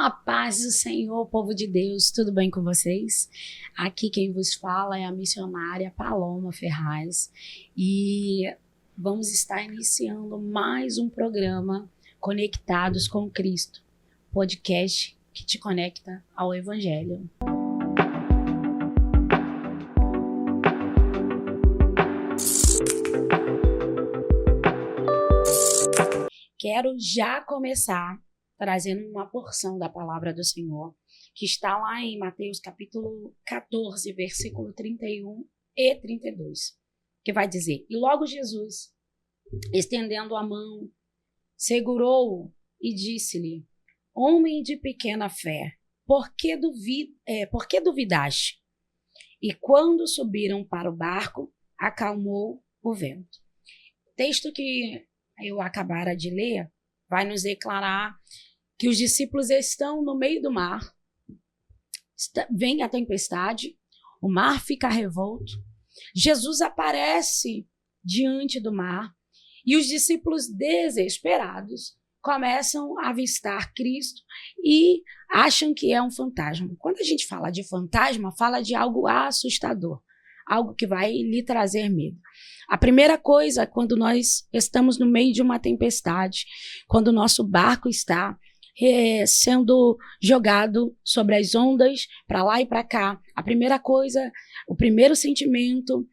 A paz do Senhor, povo de Deus, tudo bem com vocês? Aqui quem vos fala é a missionária Paloma Ferraz e vamos estar iniciando mais um programa Conectados com Cristo, podcast que te conecta ao Evangelho. Quero já começar trazendo uma porção da palavra do Senhor, que está lá em Mateus capítulo 14, versículo 31 e 32, que vai dizer: E logo Jesus, estendendo a mão, segurou-o e disse-lhe: Homem de pequena fé, por que duvidaste? E quando subiram para o barco, acalmou o vento. O texto que eu acabara de ler vai nos declarar que os discípulos estão no meio do mar, vem a tempestade, o mar fica revolto, Jesus aparece diante do mar e os discípulos desesperados começam a avistar Cristo e acham que é um fantasma. Quando a gente fala de fantasma, fala de algo assustador, algo que vai lhe trazer medo. A primeira coisa, quando nós estamos no meio de uma tempestade, quando o nosso barco está sendo jogado sobre as ondas, para lá e para cá, a primeira coisa, o primeiro sentimento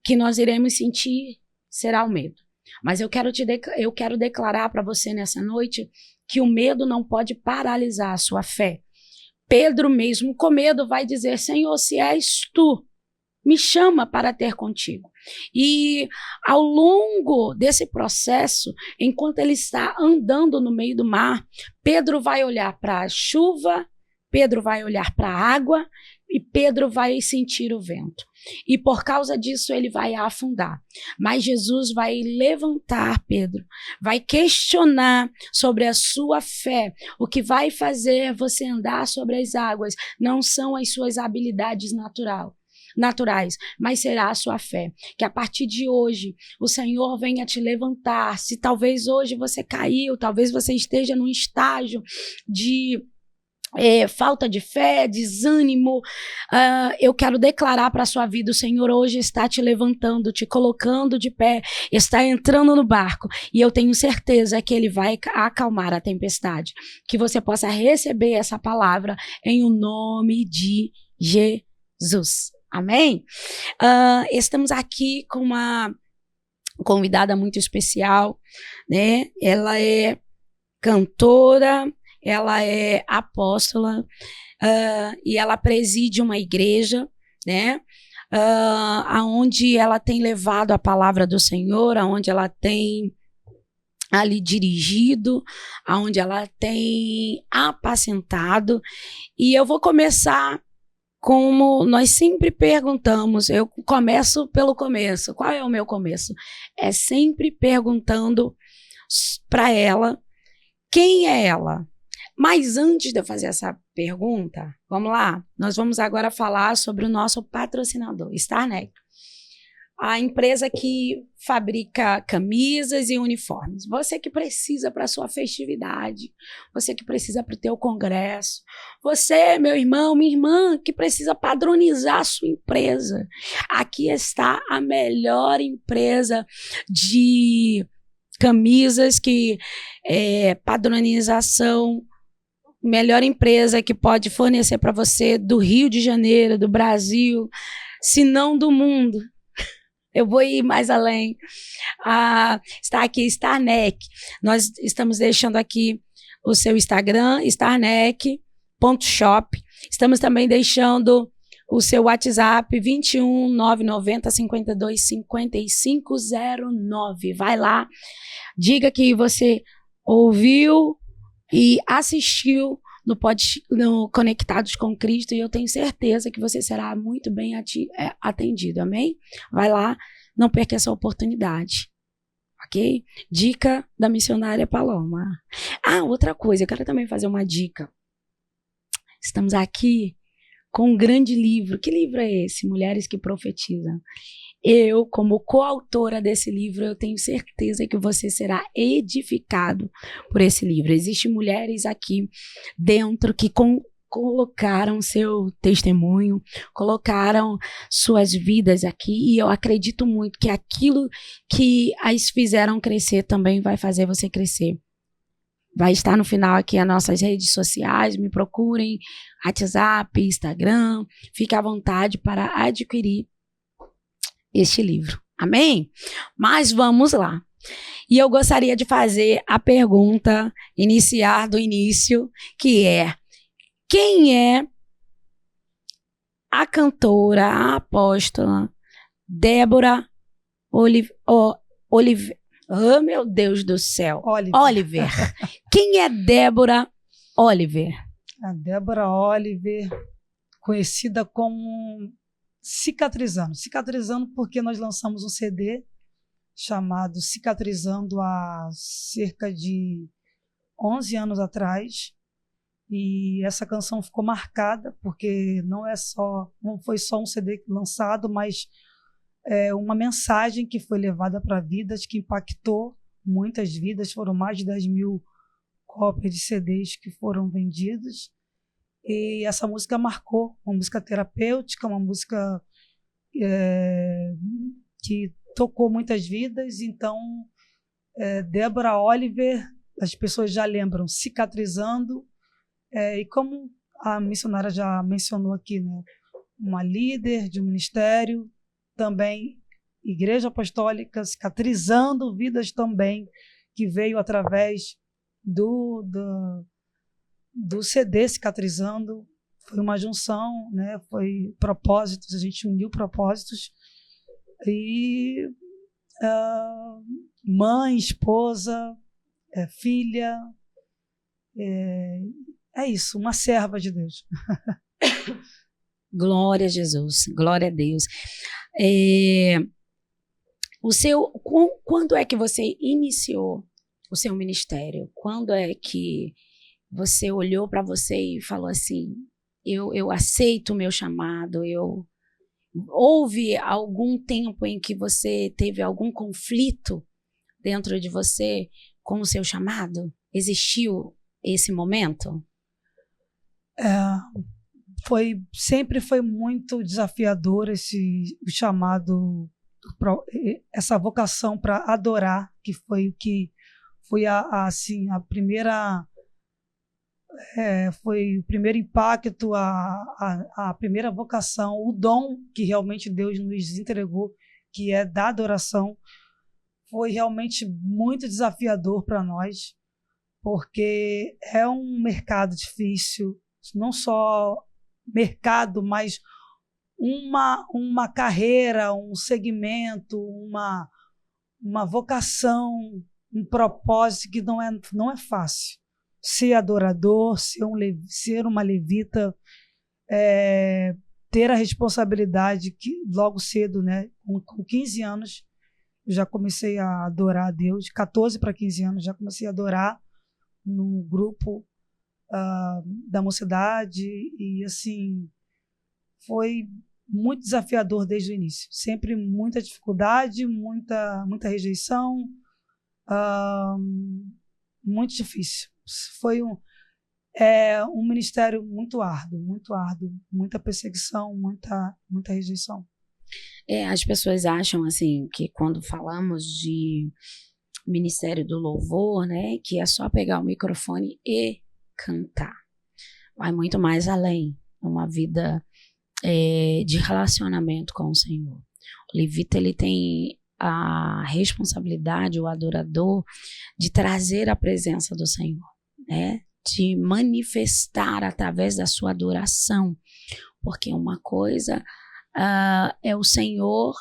que nós iremos sentir será o medo. Mas eu quero declarar para você nessa noite que o medo não pode paralisar a sua fé. Pedro mesmo com medo vai dizer: Senhor, se és tu, me chama para ter contigo. E ao longo desse processo, enquanto ele está andando no meio do mar, Pedro vai olhar para a chuva, Pedro vai olhar para a água e Pedro vai sentir o vento. E por causa disso ele vai afundar. Mas Jesus vai levantar Pedro, vai questionar sobre a sua fé. O que vai fazer você andar sobre as águas não são as suas habilidades naturais, mas será a sua fé. Que a partir de hoje o Senhor venha te levantar. Se talvez hoje você caiu, talvez você esteja num estágio de falta de fé, desânimo, eu quero declarar para a sua vida: o Senhor hoje está te levantando, te colocando de pé, está entrando no barco, e eu tenho certeza que Ele vai acalmar a tempestade. Que você possa receber essa palavra em o nome de Jesus. Amém? Estamos aqui com uma convidada muito especial, né? Ela é cantora, ela é apóstola, e ela preside uma igreja, né? Onde ela tem levado a palavra do Senhor, onde ela tem ali dirigido, onde ela tem apacentado. E eu vou começar como nós sempre perguntamos. Eu começo pelo começo. Qual é o meu começo? É sempre perguntando para ela quem é ela. Mas antes de eu fazer essa pergunta, vamos lá, nós vamos agora falar sobre o nosso patrocinador, Starneck, a empresa que fabrica camisas e uniformes. Você que precisa para a sua festividade, você que precisa para o teu congresso, você, meu irmão, minha irmã, que precisa padronizar a sua empresa. Aqui está a melhor empresa de camisas, que padronização, melhor empresa que pode fornecer para você do Rio de Janeiro, do Brasil, se não do mundo. Eu vou ir mais além. Está aqui Starneck. Nós estamos deixando aqui o seu Instagram, starneck.shop. Estamos também deixando o seu WhatsApp, 21 990 52 55 09. Vai lá, diga que você ouviu e assistiu no Conectados com Cristo, e eu tenho certeza que você será muito bem atendido, amém? Vai lá, não perca essa oportunidade, ok? Dica da missionária Paloma. Outra coisa, eu quero também fazer uma dica. Estamos aqui com um grande livro. Que livro é esse? Mulheres que Profetizam. Eu, como coautora desse livro, eu tenho certeza que você será edificado por esse livro. Existem mulheres aqui dentro que colocaram seu testemunho, colocaram suas vidas aqui, e eu acredito muito que aquilo que as fizeram crescer também vai fazer você crescer. Vai estar no final aqui as nossas redes sociais, me procurem, WhatsApp, Instagram, fique à vontade para adquirir este livro, amém? Mas vamos lá. E eu gostaria de fazer a pergunta, iniciar do início, que é: quem é a cantora, a apóstola Débora Oliver? Oh, meu Deus do céu. Oliver. Quem é Débora Oliver? A Débora Oliver, conhecida como Cicatrizando. Cicatrizando porque nós lançamos um CD chamado Cicatrizando há cerca de 11 anos atrás. E essa canção ficou marcada porque não foi só um CD lançado, mas uma mensagem que foi levada para vidas, que impactou muitas vidas. Foram mais de 10 mil cópias de CDs que foram vendidos. E essa música marcou, uma música terapêutica, uma música que tocou muitas vidas. Então, Débora Oliver, as pessoas já lembram Cicatrizando, e como a missionária já mencionou aqui, né, uma líder de um ministério também Igreja Apostólica Cicatrizando Vidas também, que veio através do CD Cicatrizando. Foi uma junção, né? Foi propósitos, a gente uniu propósitos. E mãe, esposa, filha, é isso, uma serva de Deus. Glória a Jesus, glória a Deus. Quando é que você iniciou o seu ministério? Quando é que você olhou para você e falou assim, eu aceito o meu chamado? Houve algum tempo em que você teve algum conflito dentro de você com o seu chamado? Existiu esse momento? Sempre foi muito desafiador o chamado, essa vocação para adorar, que foi o que foi assim, a primeira, foi o primeiro impacto, a primeira vocação, o dom que realmente Deus nos entregou, que é da adoração. Foi realmente muito desafiador para nós, porque é um mercado difícil, não só mercado, mas uma carreira, um segmento, uma vocação, um propósito que não é fácil. Ser adorador, ser uma levita, ter a responsabilidade que logo cedo, né, com 15 anos, eu já comecei a adorar a Deus, de 14 para 15 anos, já comecei a adorar no grupo da mocidade, e assim, foi muito desafiador desde o início. Sempre muita dificuldade, muita rejeição, muito difícil. Foi um ministério muito árduo, muita perseguição, muita rejeição. As pessoas acham assim que quando falamos de Ministério do Louvor, né, que é só pegar o microfone e cantar. Vai muito mais além. É uma vida de relacionamento com o Senhor. O levita, ele tem a responsabilidade, o adorador, de trazer a presença do Senhor, né? De manifestar através da sua adoração, porque uma coisa é o Senhor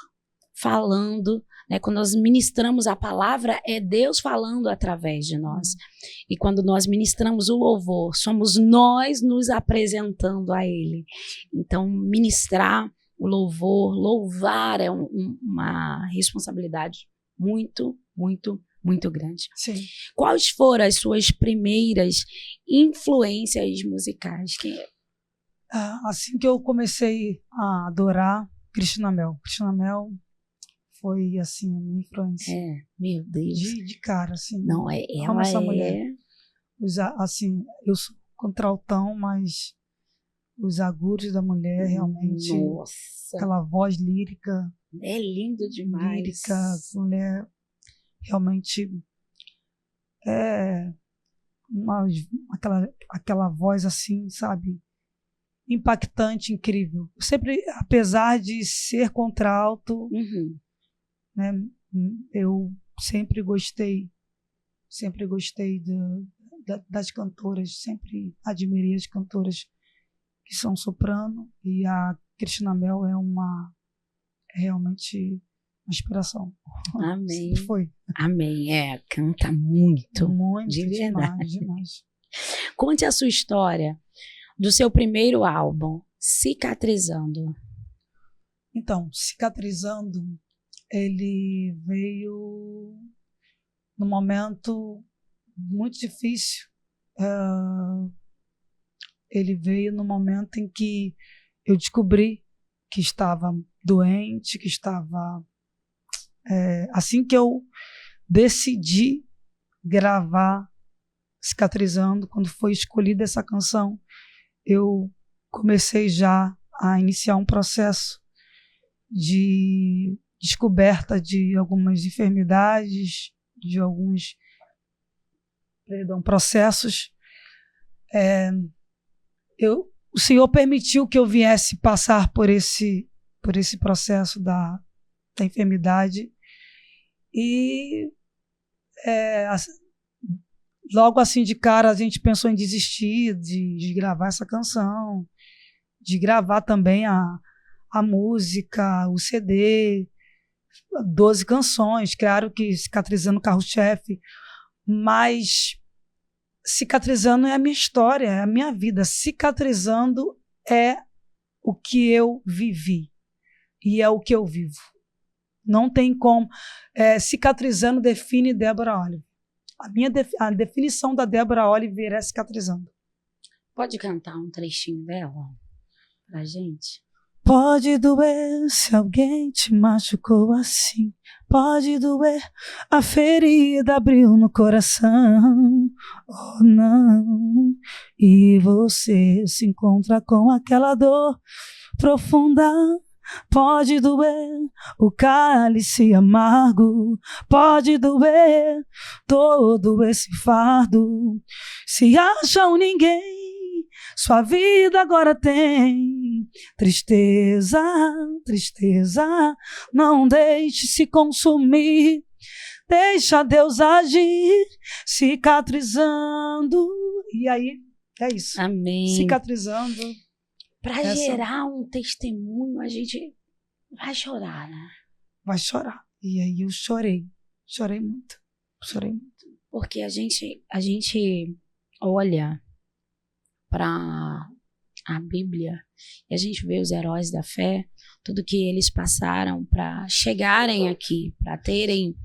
falando, né? Quando nós ministramos a palavra, é Deus falando através de nós. E quando nós ministramos o louvor, somos nós nos apresentando a Ele. Então, ministrar o louvor, louvar é uma responsabilidade muito, muito, muito grande. Sim. Quais foram as suas primeiras influências musicais? Assim que eu comecei a adorar, Cristina Mel. Cristina Mel foi, assim, a minha influência. Meu Deus. De cara, assim. Não, ela essa mulher. Assim, eu sou contraltão, mas os agudos da mulher, realmente. Nossa. Aquela voz lírica. É lindo demais. Lírica, mulher, realmente aquela voz assim, sabe? Impactante, incrível. Sempre, apesar de ser contralto, né, eu sempre gostei das cantoras, sempre admirei as cantoras que são soprano, e a Cristina Mel é realmente uma inspiração. Amém. Foi. Amém. Canta muito. Muito, de verdade. Demais. Conte a sua história do seu primeiro álbum, Cicatrizando. Então, Cicatrizando, ele veio num momento muito difícil. Ele veio no momento em que eu descobri que estava doente, que estava... assim que eu decidi gravar Cicatrizando, quando foi escolhida essa canção, eu comecei já a iniciar um processo de descoberta de algumas enfermidades, de alguns processos. O Senhor permitiu que eu viesse passar por esse processo da da enfermidade. E logo assim de cara a gente pensou em desistir de gravar essa canção, de gravar também a música, o CD, 12 canções, claro que Cicatrizando, carro-chefe, mas Cicatrizando é a minha história, é a minha vida. Cicatrizando é o que eu vivi e é o que eu vivo. Não tem como. Cicatrizando define Débora Oliver. A definição da Débora Oliver é Cicatrizando. Pode cantar um trechinho dela pra gente? Pode doer se alguém te machucou assim. Pode doer, a ferida abriu no coração. Oh, não. E você se encontra com aquela dor profunda. Pode doer o cálice amargo. Pode doer todo esse fardo. Se acha um ninguém, sua vida agora tem tristeza, tristeza. Não deixe se consumir, deixa Deus agir, cicatrizando. E aí, é isso. Amém. Cicatrizando. Para gerar um testemunho, a gente vai chorar, né? Vai chorar. E aí eu chorei muito. Porque a gente olha para a Bíblia e a gente vê os heróis da fé, tudo que eles passaram para chegarem aqui, para terem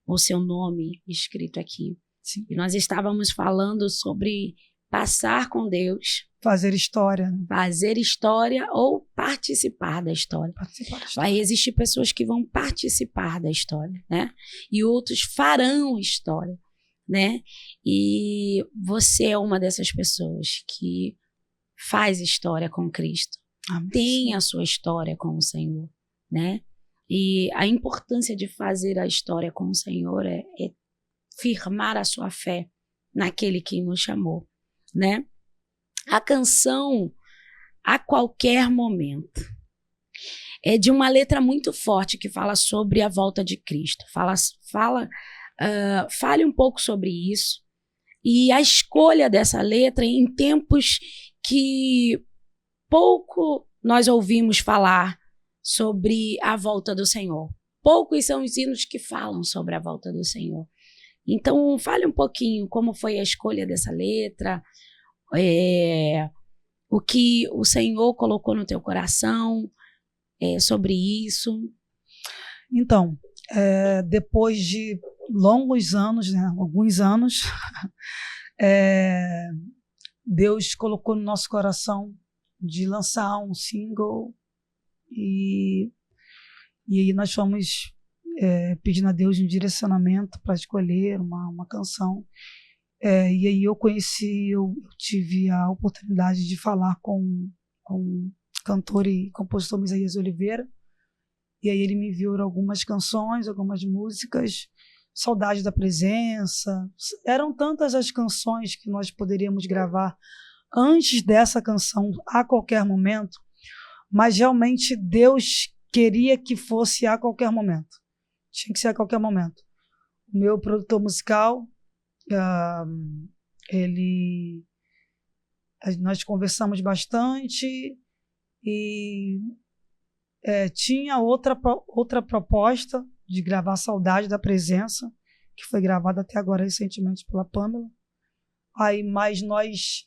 o seu nome escrito aqui. Sim. E nós estávamos falando sobre passar com Deus, fazer história, ou participar da história. Vai existir pessoas que vão participar da história, né? E outros farão história, né? E você é uma dessas pessoas que faz história com Cristo. Amém. Tem a sua história com o Senhor, né? E a importância de fazer a história com o Senhor é firmar a sua fé naquele que nos chamou, né? A canção A Qualquer Momento é de uma letra muito forte que fala sobre a volta de Cristo. Fale um pouco sobre isso e a escolha dessa letra em tempos que pouco nós ouvimos falar sobre a volta do Senhor. Poucos são os hinos que falam sobre a volta do Senhor. Então, fale um pouquinho como foi a escolha dessa letra, o que o Senhor colocou no teu coração sobre isso. Então, depois de longos anos, né, alguns anos, Deus colocou no nosso coração de lançar um single e aí nós fomos pedindo a Deus um direcionamento para escolher uma canção. E aí eu tive a oportunidade de falar com o cantor e compositor Isaías Oliveira, e aí ele me enviou algumas canções, algumas músicas, Saudade da Presença. Eram tantas as canções que nós poderíamos gravar antes dessa canção, A Qualquer Momento, mas realmente Deus queria que fosse a qualquer momento. Tinha que ser a qualquer momento. O meu produtor musical, nós conversamos bastante e tinha outra proposta de gravar Saudade da Presença, que foi gravada até agora recentemente pela Pamela. Mas nós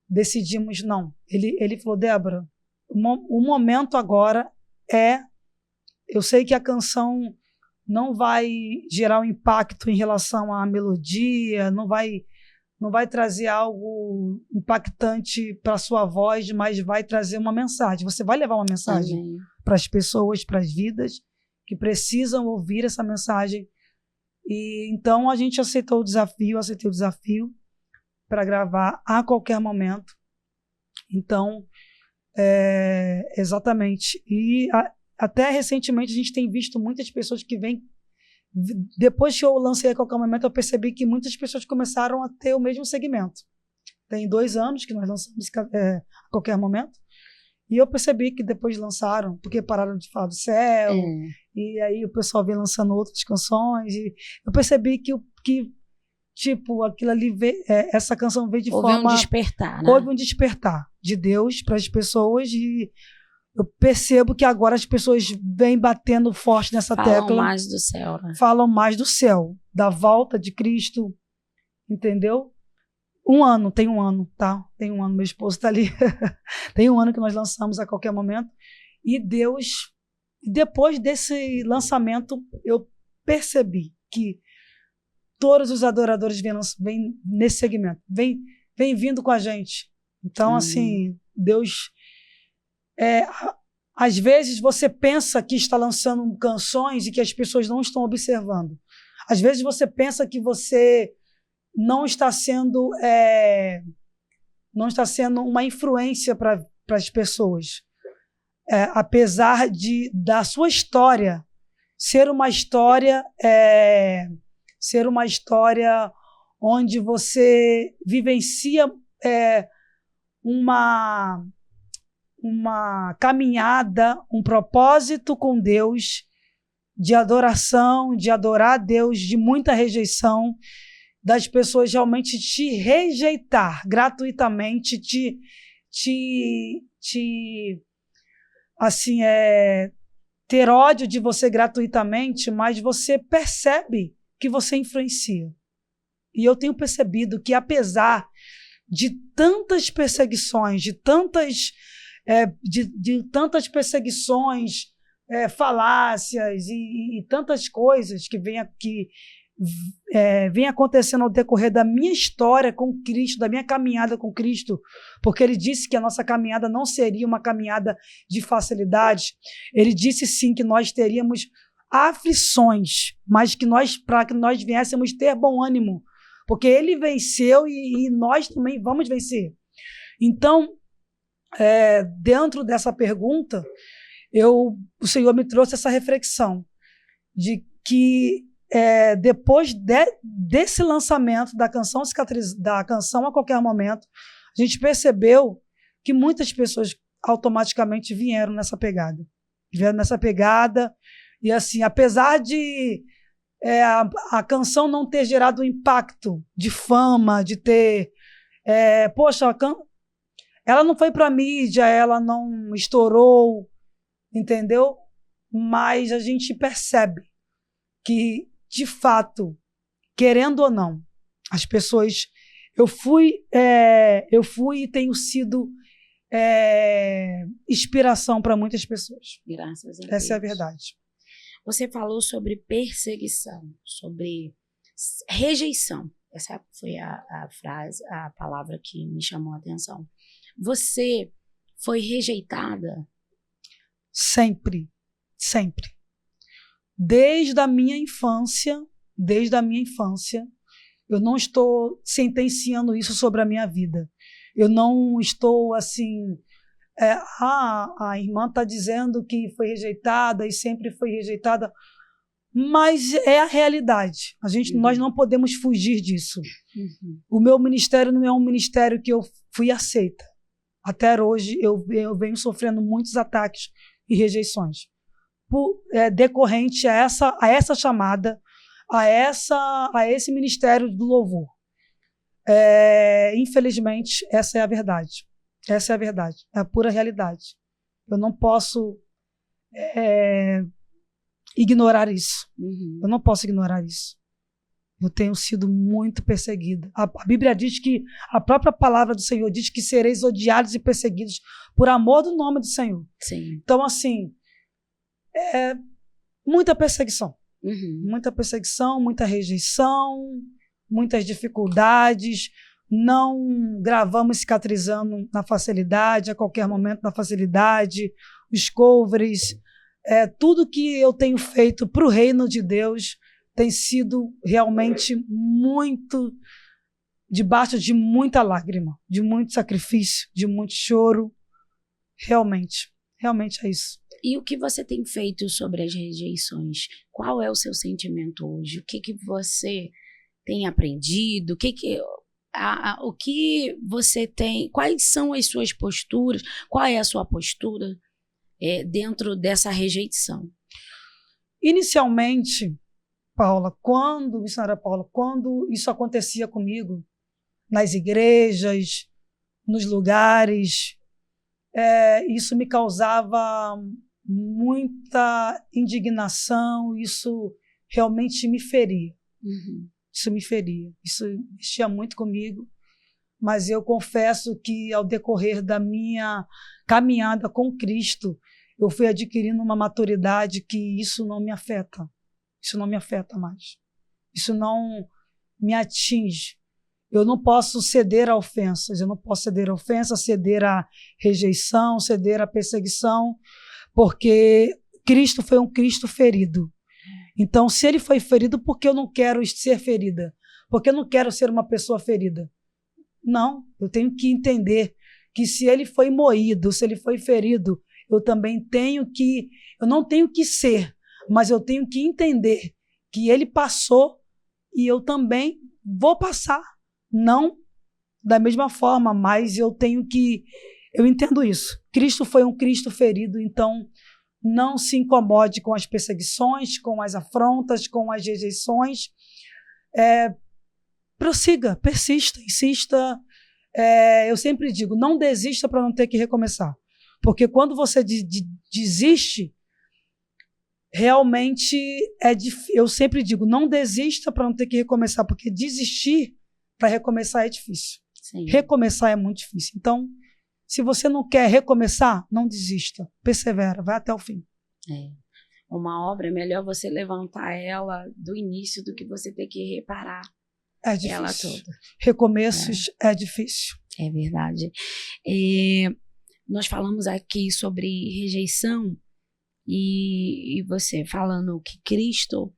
decidimos não. Ele falou, Débora, o momento agora eu sei que a canção não vai gerar um impacto em relação à melodia, não vai trazer algo impactante para a sua voz, mas vai trazer uma mensagem. Você vai levar uma mensagem para as pessoas, para as vidas que precisam ouvir essa mensagem. E então a gente aceitei o desafio para gravar a qualquer momento. Então, exatamente. E até recentemente a gente tem visto muitas pessoas que vêm. Depois que eu lancei a qualquer momento, eu percebi que muitas pessoas começaram a ter o mesmo segmento. Tem 2 anos que nós lançamos a qualquer momento. E eu percebi que depois lançaram, porque pararam de falar do céu, e aí o pessoal vem lançando outras canções, e eu percebi que tipo, aquilo ali, essa canção veio de Houve forma... um despertar, né? Houve um despertar de Deus para as pessoas, e eu percebo que agora as pessoas vêm batendo forte nessa tecla. Falam mais do céu, né? Falam mais do céu, da volta de Cristo, entendeu? Tem um ano, tá? Tem um ano, meu esposo tá ali. Tem um ano que nós lançamos a qualquer momento. E Deus, depois desse lançamento, eu percebi que todos os adoradores vêm nesse segmento, vêm vindo com a gente. Então, assim, Deus... às vezes você pensa que está lançando canções e que as pessoas não estão observando. Às vezes você pensa que você não está sendo uma influência para as pessoas. Apesar da sua história ser uma história onde você vivencia uma caminhada, um propósito com Deus, de adoração, de adorar a Deus, de muita rejeição, das pessoas realmente te rejeitar gratuitamente, assim, ter ódio de você gratuitamente, mas você percebe que você influencia. E eu tenho percebido que, apesar de tantas perseguições, de tantas perseguições, falácias e tantas coisas que vem acontecendo ao decorrer da minha história com Cristo, da minha caminhada com Cristo, porque ele disse que a nossa caminhada não seria uma caminhada de facilidade. Ele disse sim que nós teríamos aflições, mas para que nós viéssemos ter bom ânimo, porque ele venceu e nós também vamos vencer. Então, dentro dessa pergunta, o Senhor me trouxe essa reflexão de que depois desse lançamento da canção A Qualquer Momento, a gente percebeu que muitas pessoas automaticamente vieram nessa pegada. E assim, apesar de a canção não ter gerado impacto de fama, de ter... ela não foi para a mídia, ela não estourou, entendeu? Mas a gente percebe que, de fato, querendo ou não, as pessoas... Eu fui e tenho sido inspiração para muitas pessoas. Graças a Deus. Essa é a verdade. Você falou sobre perseguição, sobre rejeição. Essa foi a frase, a palavra que me chamou a atenção. Você foi rejeitada? Sempre, sempre. Desde a minha infância, eu não estou sentenciando isso sobre a minha vida. Eu não estou assim... a irmã está dizendo que foi rejeitada e sempre foi rejeitada, mas é a realidade. Nós não podemos fugir disso. O meu ministério não é um ministério que eu fui aceita. Até hoje eu venho sofrendo muitos ataques e rejeições decorrente a essa chamada, a esse ministério do louvor. Infelizmente, essa é a verdade. Essa é a verdade, é a pura realidade. Eu não posso ignorar isso. Eu não posso ignorar isso. Eu tenho sido muito perseguida. A Bíblia diz que, a própria palavra do Senhor diz que sereis odiados e perseguidos por amor do nome do Senhor. Sim. Então, assim, muita perseguição. Muita perseguição, muita rejeição, muitas dificuldades. Não gravamos cicatrizando na facilidade, a qualquer momento na facilidade. Os covers, tudo que eu tenho feito para o reino de Deus tem sido realmente muito, debaixo de muita lágrima, de muito sacrifício, de muito choro. Realmente é isso. E o que você tem feito sobre as rejeições? Qual é o seu sentimento hoje? O que você tem aprendido? o que você tem, quais são as suas posturas, qual é a sua postura dentro dessa rejeição? Inicialmente, missionária Paula, quando isso acontecia comigo, nas igrejas, nos lugares, isso me causava muita indignação, isso realmente me feria. Uhum. Isso me feria, isso mexia muito comigo, mas eu confesso que ao decorrer da minha caminhada com Cristo, eu fui adquirindo uma maturidade que isso não me afeta mais, isso não me atinge. Eu não posso ceder a ofensas, ceder à rejeição, ceder à perseguição, porque Cristo foi um Cristo ferido. Então, se ele foi ferido, por que eu não quero ser ferida? Porque eu não quero ser uma pessoa ferida. Não, eu tenho que entender que se ele foi moído, se ele foi ferido, eu também eu não tenho que ser, mas eu tenho que entender que ele passou e eu também vou passar. Não da mesma forma, mas eu entendo isso. Cristo foi um Cristo ferido, então não se incomode com as perseguições, com as afrontas, com as rejeições. Prossiga, persista, insista. Eu sempre digo, não desista para não ter que recomeçar. Porque quando você desiste, realmente eu sempre digo, não desista para não ter que recomeçar, porque desistir para recomeçar é difícil. Sim. Recomeçar é muito difícil. Então, se você não quer recomeçar, não desista. Persevera, vai até o fim. Uma obra, é melhor você levantar ela do início do que você ter que reparar ela toda. Recomeços é difícil. É verdade. Nós falamos aqui sobre rejeição e você falando que Cristo,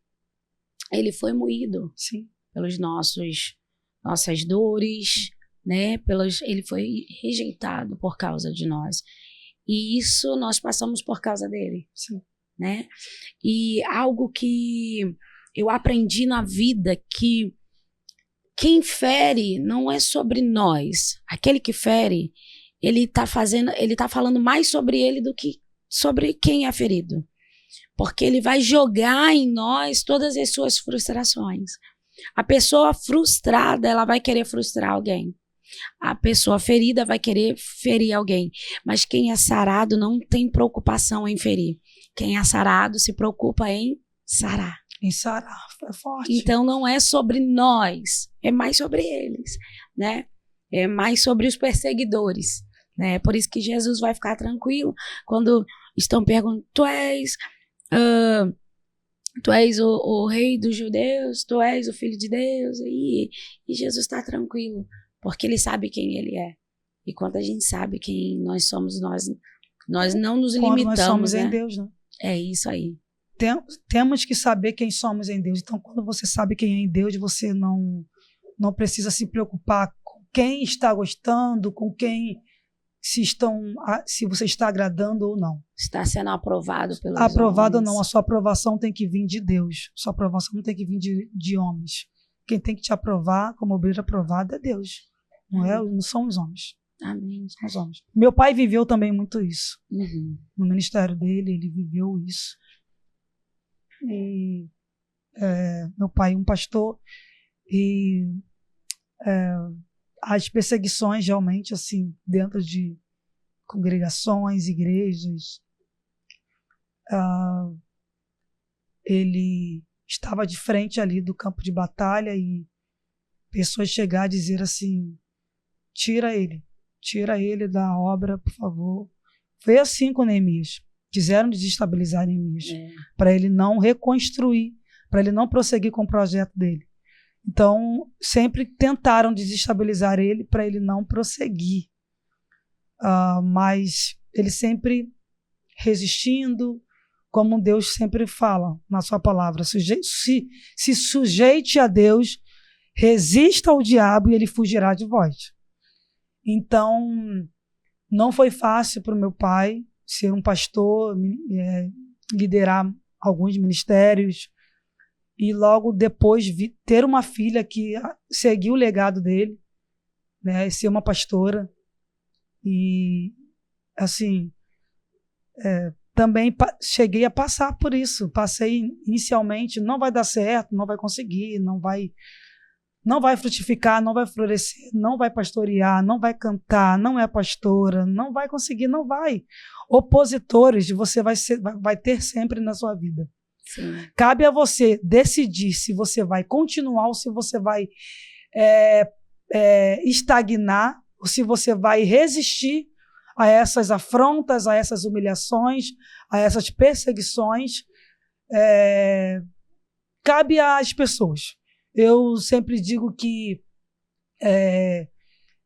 ele foi moído. Sim. Pelos nossas dores, né? Ele foi rejeitado por causa de nós. E isso nós passamos por causa dele. Sim. Né? E algo que eu aprendi na vida, que quem fere não é sobre nós. Aquele que fere, ele tá falando mais sobre ele do que sobre quem é ferido. Porque ele vai jogar em nós todas as suas frustrações. A pessoa frustrada, ela vai querer frustrar alguém. A pessoa ferida vai querer ferir alguém. Mas quem é sarado não tem preocupação em ferir. Quem é sarado se preocupa em sarar. Em sarar, é forte. Então não é sobre nós, é mais sobre eles, né? É mais sobre os perseguidores, né? Por isso que Jesus vai ficar tranquilo quando estão perguntando, tu és o rei dos judeus, tu és o filho de Deus, e Jesus está tranquilo, porque ele sabe quem ele é. E quando a gente sabe quem nós somos, nós não nos limitamos, nós somos, né? Em Deus, né? É isso aí. Temos que saber quem somos em Deus. Então, quando você sabe quem é em Deus, você não precisa se preocupar com quem está gostando, com quem se você está agradando ou não. Está sendo aprovado pelos Aprovado homens. ou não, a sua aprovação tem que vir de Deus. A sua aprovação não tem que vir de homens. Quem tem que te aprovar como obreiro aprovado é Deus. Não são os homens. Amém. São os homens. Meu pai viveu também muito isso. Uhum. No ministério dele, ele viveu isso. E meu pai um pastor, e as perseguições realmente assim dentro de congregações, igrejas, ele estava de frente ali do campo de batalha e pessoas chegar a dizer assim, tira ele da obra, por favor. Foi assim com Neemias. Quiseram desestabilizar Neemias, para ele não reconstruir, para ele não prosseguir com o projeto dele. Então, sempre tentaram desestabilizar ele para ele não prosseguir. Mas ele sempre resistindo, como Deus sempre fala na sua palavra. Se sujeite a Deus, resista ao diabo e ele fugirá de vós. Então, não foi fácil para o meu pai ser um pastor, liderar alguns ministérios e logo depois ter uma filha que seguiu o legado dele, né, ser uma pastora. E, assim, também cheguei a passar por isso. Passei inicialmente, não vai dar certo, não vai conseguir, não vai frutificar, não vai florescer, não vai pastorear, não vai cantar, não é pastora, não vai conseguir, não vai. Opositores você vai ter sempre na sua vida. Sim. Cabe a você decidir se você vai continuar ou se você vai estagnar, ou se você vai resistir a essas afrontas, a essas humilhações, a essas perseguições. Cabe às pessoas. Eu sempre digo que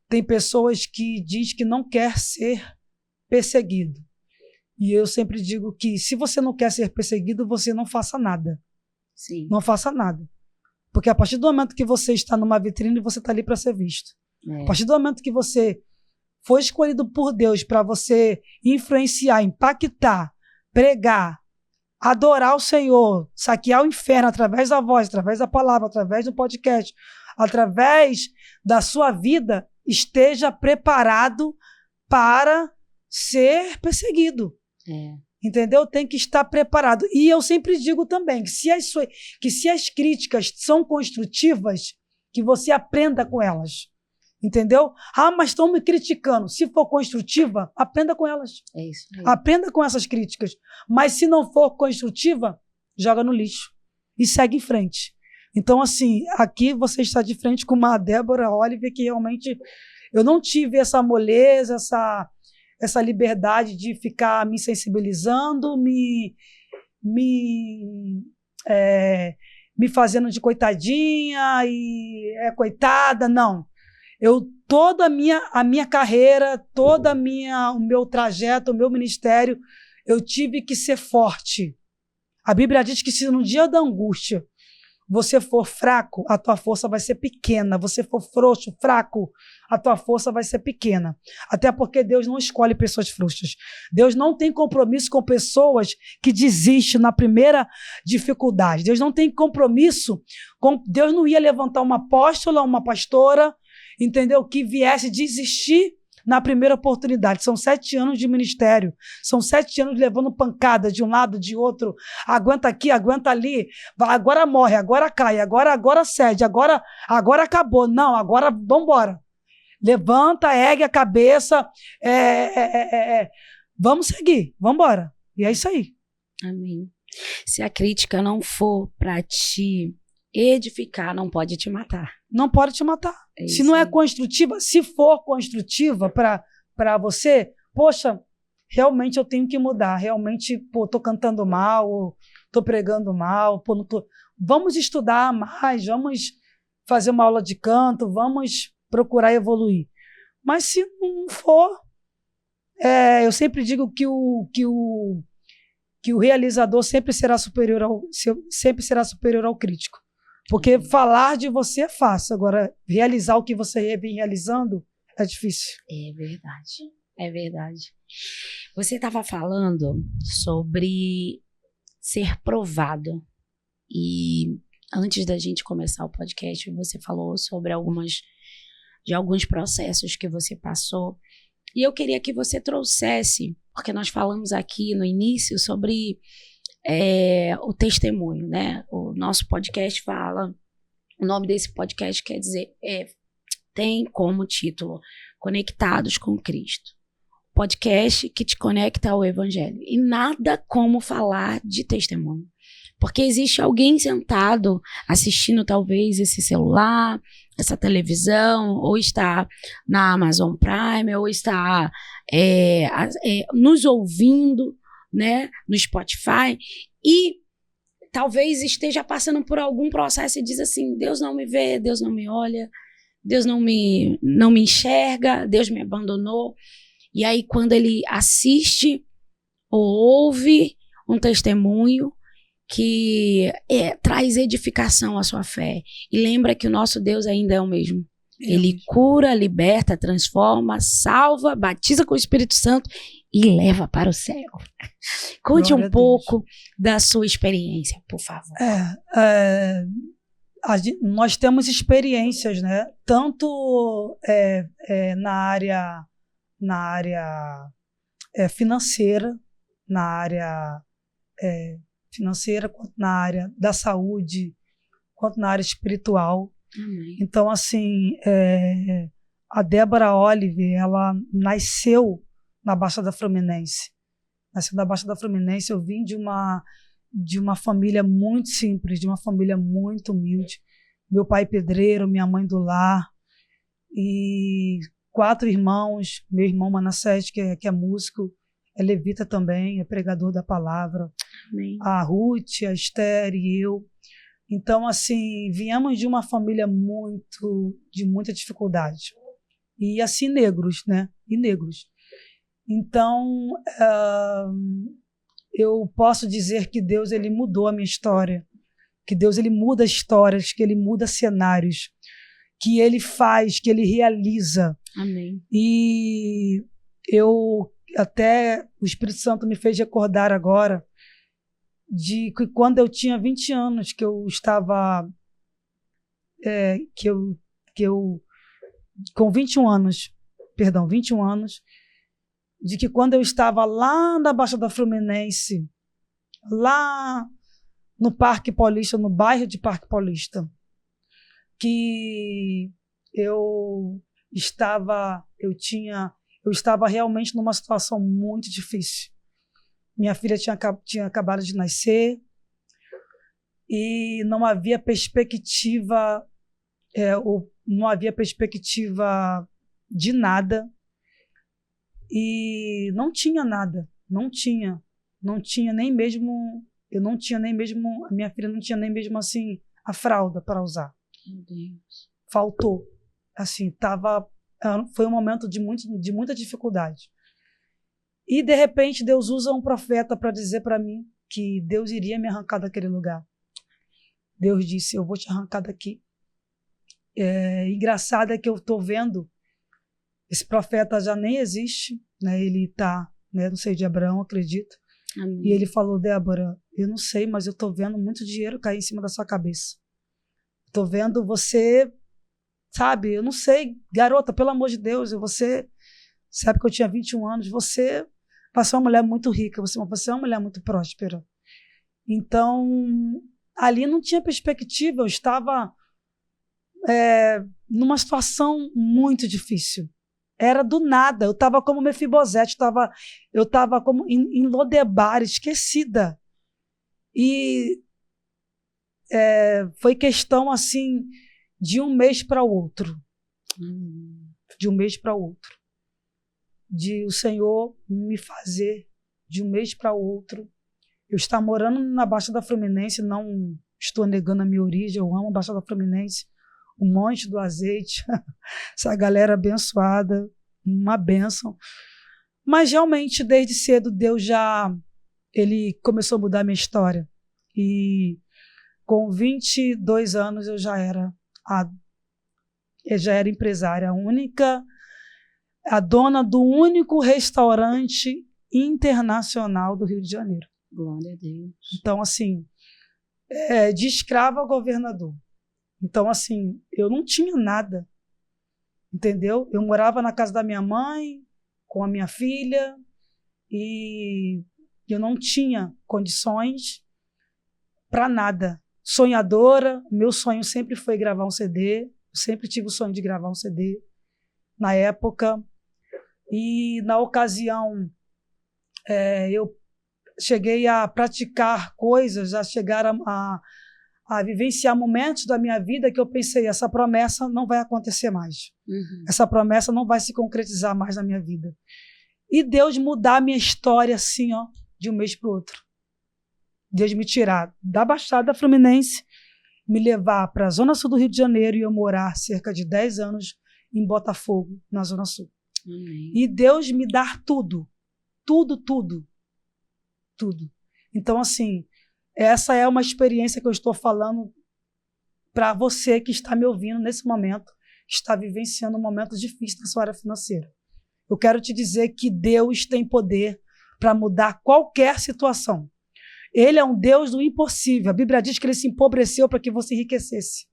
tem pessoas que dizem que não quer ser perseguido. E eu sempre digo que se você não quer ser perseguido, você não faça nada. Sim. Não faça nada. Porque a partir do momento que você está numa vitrine, você está ali para ser visto. A partir do momento que você foi escolhido por Deus para você influenciar, impactar, pregar, adorar o Senhor, saquear o inferno através da voz, através da palavra, através do podcast, através da sua vida, esteja preparado para ser perseguido. Entendeu? Tem que estar preparado. E eu sempre digo também que se as críticas são construtivas, que você aprenda com elas. Entendeu? Mas estão me criticando. Se for construtiva, aprenda com elas. É isso aí. Aprenda com essas críticas. Mas se não for construtiva, joga no lixo e segue em frente. Então, assim, aqui você está de frente com uma Débora Oliver que realmente eu não tive essa moleza, essa liberdade de ficar me sensibilizando, me fazendo de coitadinha e coitada, não. Toda a minha carreira, o meu trajeto, o meu ministério, eu tive que ser forte. A Bíblia diz que se no dia da angústia você for fraco, a tua força vai ser pequena. Você for frouxo, fraco, a tua força vai ser pequena. Até porque Deus não escolhe pessoas frouxas. Deus não tem compromisso com pessoas que desistem na primeira dificuldade. Deus não tem compromisso Deus não ia levantar uma apóstola, uma pastora, entendeu? Que viesse desistir na primeira oportunidade. São 7 anos de ministério. São 7 anos levando pancada de um lado, de outro. Aguenta aqui, aguenta ali. Agora morre, agora cai, agora cede, agora acabou. Não, agora vamos embora. Levanta, ergue a cabeça. Vamos seguir, vamos embora. E é isso aí. Amém. Se a crítica não for para te edificar, não pode te matar. Não pode te matar. Se não é construtiva, se for construtiva para você, poxa, realmente eu tenho que mudar. Realmente, tô cantando mal, ou tô pregando mal, não tô... Vamos estudar mais, vamos fazer uma aula de canto, vamos procurar evoluir. Mas se não for, eu sempre digo que o realizador sempre será superior ao crítico. Porque falar de você é fácil, agora realizar o que você vem realizando é difícil. É verdade, é verdade. Você estava falando sobre ser provado e antes da gente começar o podcast você falou sobre alguns processos que você passou e eu queria que você trouxesse, porque nós falamos aqui no início sobre o testemunho, né? O nosso podcast fala, o nome desse podcast quer dizer, tem como título Conectados com Cristo. Podcast que te conecta ao Evangelho. E nada como falar de testemunho. Porque existe alguém sentado assistindo talvez esse celular, essa televisão, ou está na Amazon Prime, ou está nos ouvindo, né, no Spotify, e talvez esteja passando por algum processo e diz assim, Deus não me vê, Deus não me olha, Deus não me enxerga, Deus me abandonou. E aí quando ele assiste ou ouve um testemunho que traz edificação à sua fé, e lembra que o nosso Deus ainda é o mesmo. Ele cura, liberta, transforma, salva, batiza com o Espírito Santo e leva para o céu. Conte um pouco da sua experiência, por favor. nós temos experiências, né? Tanto na área financeira, quanto na área da saúde, quanto na área espiritual. Amém. Então, assim, a Débora Olive, ela nasceu na Baixada Fluminense. Nasceu na Baixada Fluminense. Eu vim de uma família muito simples, de uma família muito humilde. Meu pai pedreiro, minha mãe do lar, e 4 irmãos. Meu irmão Manassés, que é músico, é levita também, é pregador da palavra. Amém. A Ruth, a Esther e eu. Então, assim, viemos de uma família de muita dificuldade. E assim, negros, né? E negros. Então, eu posso dizer que Deus, ele mudou a minha história. Que Deus, ele muda histórias, que ele muda cenários. Que ele faz, que ele realiza. Amém. E até o Espírito Santo me fez recordar agora de que quando eu tinha 20 anos, que eu estava, com 21 anos, de que quando eu estava lá na Baixada Fluminense, lá no Parque Paulista, no bairro de Parque Paulista, que eu estava realmente numa situação muito difícil. Minha filha tinha acabado de nascer e não havia perspectiva, de nada, e não tinha nada, não tinha nem mesmo, a minha filha não tinha nem mesmo assim a fralda para usar. Meu Deus. Faltou, assim, foi um momento de muita dificuldade. E, de repente, Deus usa um profeta para dizer para mim que Deus iria me arrancar daquele lugar. Deus disse, eu vou te arrancar daqui. Engraçado é que eu estou vendo, esse profeta já nem existe, né? Ele está, né, no seio de Abraão, acredito. Amém. E ele falou, Débora, eu não sei, mas eu estou vendo muito dinheiro cair em cima da sua cabeça. Estou vendo você, sabe, eu não sei, garota, pelo amor de Deus, você sabe que eu tinha 21 anos, você vai ser uma mulher muito rica, você é uma mulher muito próspera. Então, ali não tinha perspectiva, eu estava numa situação muito difícil. Era do nada, eu estava como Mefibosete, eu estava como em Lodebar, esquecida. E foi questão assim de um mês para o outro. De um mês para o outro. De o Senhor me fazer de um mês para o outro. Eu estar morando na Baixada Fluminense, não estou negando a minha origem, eu amo a Baixada Fluminense, o Monte do Azeite, essa galera abençoada, uma bênção. Mas realmente, desde cedo, Deus ele começou a mudar a minha história. E com 22 anos eu já era empresária, a dona do único restaurante internacional do Rio de Janeiro. Glória a Deus. Então, assim, de escravo a governador. Então, assim, eu não tinha nada, entendeu? Eu morava na casa da minha mãe, com a minha filha, e eu não tinha condições para nada. Sonhadora, meu sonho sempre foi gravar um CD, eu sempre tive o sonho de gravar um CD na época, e na ocasião eu cheguei a praticar coisas, a chegar a vivenciar momentos da minha vida que eu pensei, essa promessa não vai acontecer mais. Uhum. Essa promessa não vai se concretizar mais na minha vida. E Deus mudar a minha história assim, ó, de um mês para o outro. Deus me tirar da Baixada Fluminense, me levar para a Zona Sul do Rio de Janeiro e eu morar cerca de 10 anos em Botafogo, na Zona Sul. Amém. E Deus me dar tudo. Tudo, tudo. Tudo. Então, assim, essa é uma experiência que eu estou falando para você que está me ouvindo nesse momento, que está vivenciando um momento difícil na sua área financeira. Eu quero te dizer que Deus tem poder para mudar qualquer situação. Ele é um Deus do impossível. A Bíblia diz que ele se empobreceu para que você enriquecesse.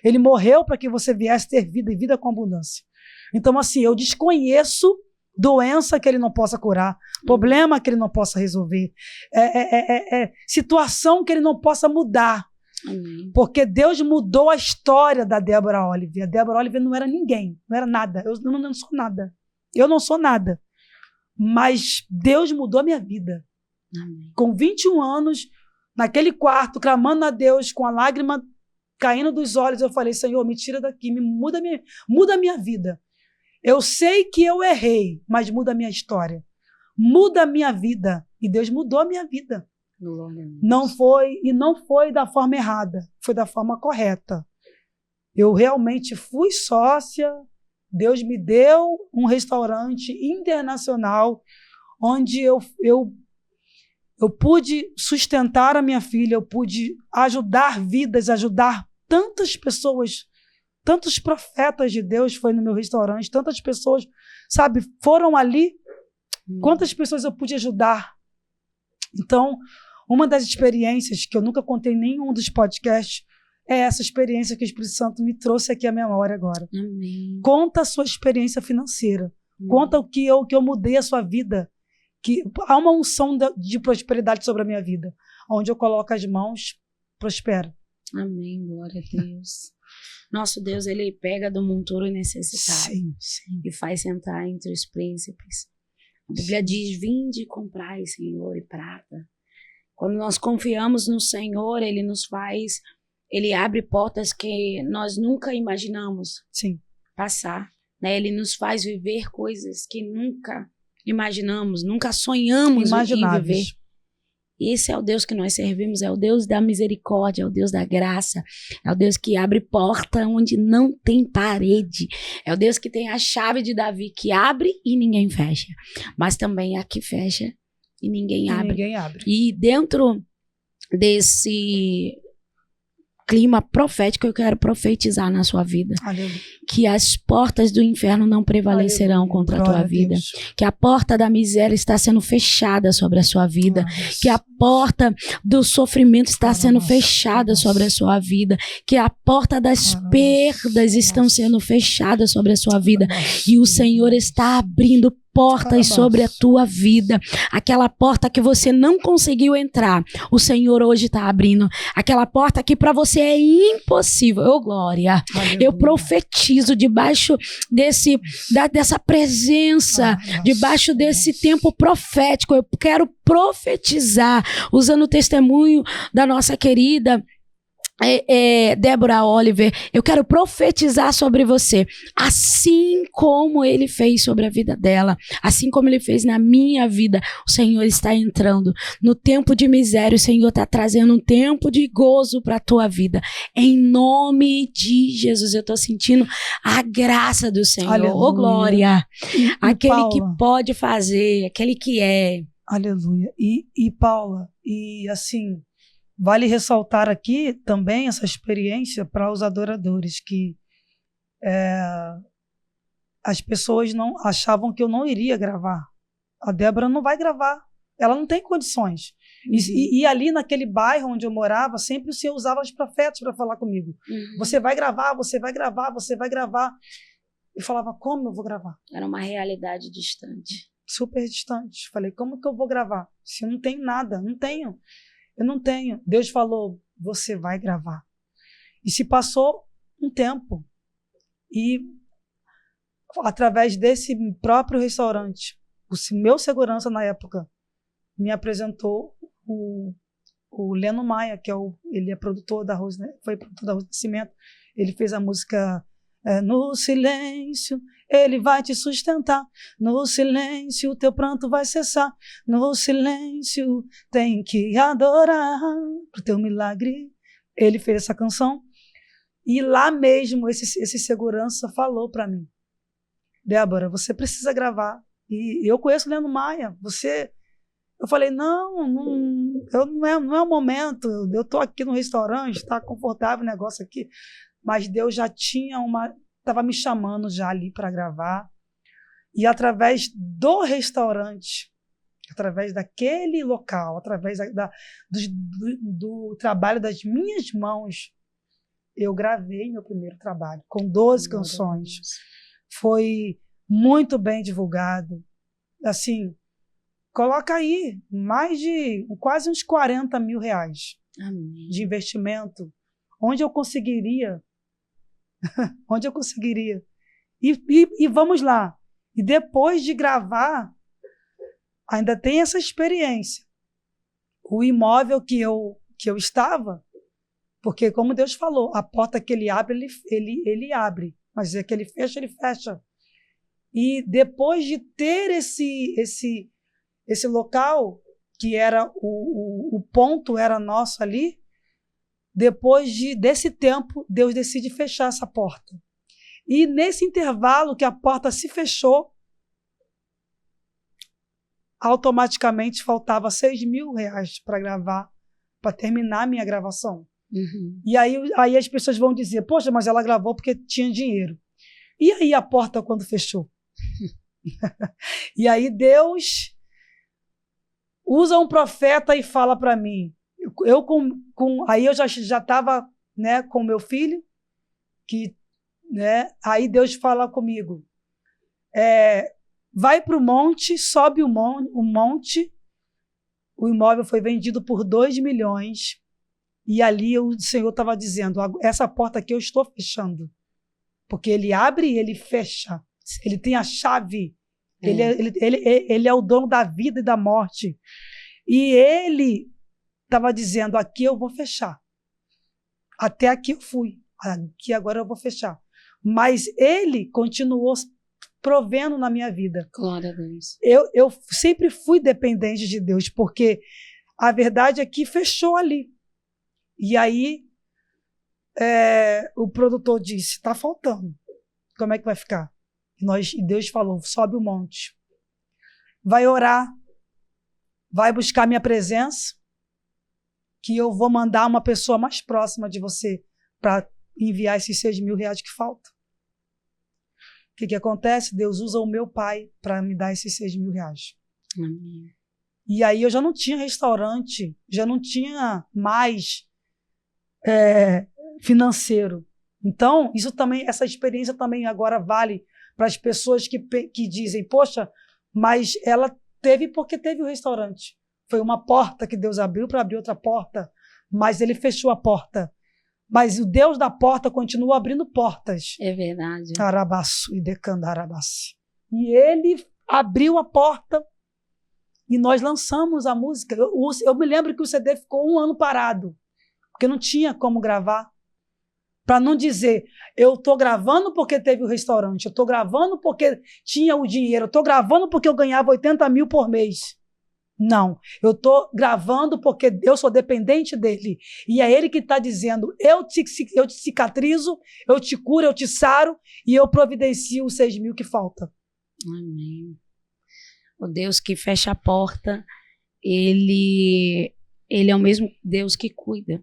Ele morreu para que você viesse ter vida e vida com abundância. Então, assim, eu desconheço doença que ele não possa curar, problema que ele não possa resolver, situação que ele não possa mudar. Amém. Porque Deus mudou a história da Débora Oliver. A Débora Oliver não era ninguém, não era nada. Eu não sou nada. Eu não sou nada. Mas Deus mudou a minha vida. Amém. Com 21 anos, naquele quarto, clamando a Deus, com a lágrima caindo dos olhos, eu falei, Senhor, me tira daqui, muda a minha vida. Eu sei que eu errei, mas muda a minha história. Muda a minha vida. E Deus mudou a minha vida. Não foi da forma errada, foi da forma correta. Eu realmente fui sócia, Deus me deu um restaurante internacional onde eu pude sustentar a minha filha, eu pude ajudar vidas, ajudar tantas pessoas, tantos profetas de Deus foi no meu restaurante, tantas pessoas, sabe, foram ali. Quantas pessoas eu pude ajudar? Então, uma das experiências que eu nunca contei em nenhum dos podcasts é essa experiência que o Espírito Santo me trouxe aqui à memória agora. Amém. Conta a sua experiência financeira. Conta o que eu mudei a sua vida. Que há uma unção de prosperidade sobre a minha vida. Onde eu coloco as mãos, prospera. Amém, glória a Deus. Nosso Deus, ele pega do monturo necessitado e faz sentar entre os príncipes. A Bíblia diz, vinde e comprai, Senhor, e prata. Quando nós confiamos no Senhor, ele nos faz, ele abre portas que nós nunca imaginamos passar. Né? Ele nos faz viver coisas que nunca imaginamos, nunca sonhamos em viver. Esse é o Deus que nós servimos, é o Deus da misericórdia, é o Deus da graça, é o Deus que abre porta onde não tem parede, é o Deus que tem a chave de Davi, que abre e ninguém fecha, mas também a que fecha e ninguém abre. E dentro desse clima profético, eu quero profetizar na sua vida. Aleluia. Que as portas do inferno não prevalecerão contra a tua vida. Que a porta da miséria está sendo fechada sobre a sua vida. Que a porta do sofrimento está sendo fechada sobre a sua vida. Que a porta das perdas estão sendo fechadas sobre a sua vida. E o Senhor está abrindo portas sobre a tua vida. Aquela porta que você não conseguiu entrar, o Senhor hoje está abrindo. Aquela porta que para você é impossível. Oh, glória! Aleluia. Eu profetizo debaixo dessa presença, debaixo desse tempo profético. Eu quero profetizar, usando o testemunho da nossa querida Débora Oliver, eu quero profetizar sobre você, assim como ele fez sobre a vida dela, assim como ele fez na minha vida. O Senhor está entrando no tempo de miséria, o Senhor está trazendo um tempo de gozo para a tua vida, em nome de Jesus. Eu estou sentindo a graça do Senhor. Aleluia. Oh, glória, aquele Paula, que pode fazer, aquele que é. Aleluia. E Paula, e assim, vale ressaltar aqui também essa experiência para os adoradores, que as pessoas não achavam que eu não iria gravar. A Débora não vai gravar, ela não tem condições. E ali naquele bairro onde eu morava, sempre o Senhor usava os profetas para falar comigo. Você vai gravar, você vai gravar, você vai gravar. Eu falava, como eu vou gravar? Era uma realidade distante. Super distante. Falei, como que eu vou gravar? Se eu não tenho nada, não tenho. Eu não tenho. Deus falou, você vai gravar. E se passou um tempo. E através desse próprio restaurante, o meu segurança na época me apresentou o Leno Maia, que ele é produtor da Rose, né? Foi produtor da Rose Nascimento. Ele fez a música No Silêncio, ele vai te sustentar. No silêncio, o teu pranto vai cessar. No silêncio, tem que adorar pro teu milagre. Ele fez essa canção. E lá mesmo, esse segurança falou para mim, Débora, você precisa gravar. E eu conheço o Leno Maia. Eu falei, não é o momento. Eu estou aqui no restaurante, está confortável o negócio aqui. Mas Deus já tinha estava me chamando já ali para gravar. E através do restaurante, através daquele local, através do trabalho das minhas mãos, eu gravei meu primeiro trabalho com 12 canções. Foi muito bem divulgado. Assim, coloca aí quase uns 40 mil reais de investimento. Onde eu conseguiria? Onde eu conseguiria? E vamos lá. E depois de gravar, ainda tem essa experiência. O imóvel que eu estava, porque como Deus falou, a porta que ele abre, ele abre. Mas é que ele fecha. E depois de ter esse local, que era o ponto era nosso ali, depois desse tempo, Deus decide fechar essa porta. E nesse intervalo que a porta se fechou, automaticamente faltava 6 mil reais para gravar, para terminar a minha gravação. Uhum. E aí as pessoas vão dizer, poxa, mas ela gravou porque tinha dinheiro. E aí a porta quando fechou? E aí Deus usa um profeta e fala para mim, aí eu já estava, né, com meu filho, que, né, aí Deus fala comigo, vai para o monte, sobe o monte, o imóvel foi vendido por 2 milhões, e ali o Senhor estava dizendo, essa porta aqui eu estou fechando, porque ele abre e ele fecha, ele tem a chave, ele é o dono da vida e da morte, e ele estava dizendo, aqui eu vou fechar, até aqui eu fui, aqui agora eu vou fechar, mas ele continuou provendo na minha vida. Glória a Deus. Eu sempre fui dependente de Deus, porque a verdade é que fechou ali. E aí o produtor disse, está faltando. Como é que vai ficar? E Deus falou, sobe o monte. Vai orar. Vai buscar minha presença, que eu vou mandar uma pessoa mais próxima de você para enviar esses 6 mil reais que faltam. O que acontece? Deus usa o meu pai para me dar esses 6 mil reais. Amém. E aí eu já não tinha restaurante, já não tinha mais financeiro. Então, essa experiência também agora vale para as pessoas que dizem, poxa, mas ela teve porque teve o restaurante. Foi uma porta que Deus abriu para abrir outra porta, mas ele fechou a porta. Mas o Deus da porta continua abrindo portas. É verdade. Arabaçu e Decandarabassi. E ele abriu a porta e nós lançamos a música. Eu me lembro que o CD ficou 1 ano parado, porque não tinha como gravar. Para não dizer, eu estou gravando porque teve o restaurante, eu estou gravando porque tinha o dinheiro, eu estou gravando porque eu ganhava 80 mil por mês. Não, eu estou gravando porque eu sou dependente dele. E é ele que está dizendo, eu te cicatrizo, eu te curo, eu te saro e eu providencio os 6 mil que falta. Amém. O Deus que fecha a porta, ele é o mesmo Deus que cuida.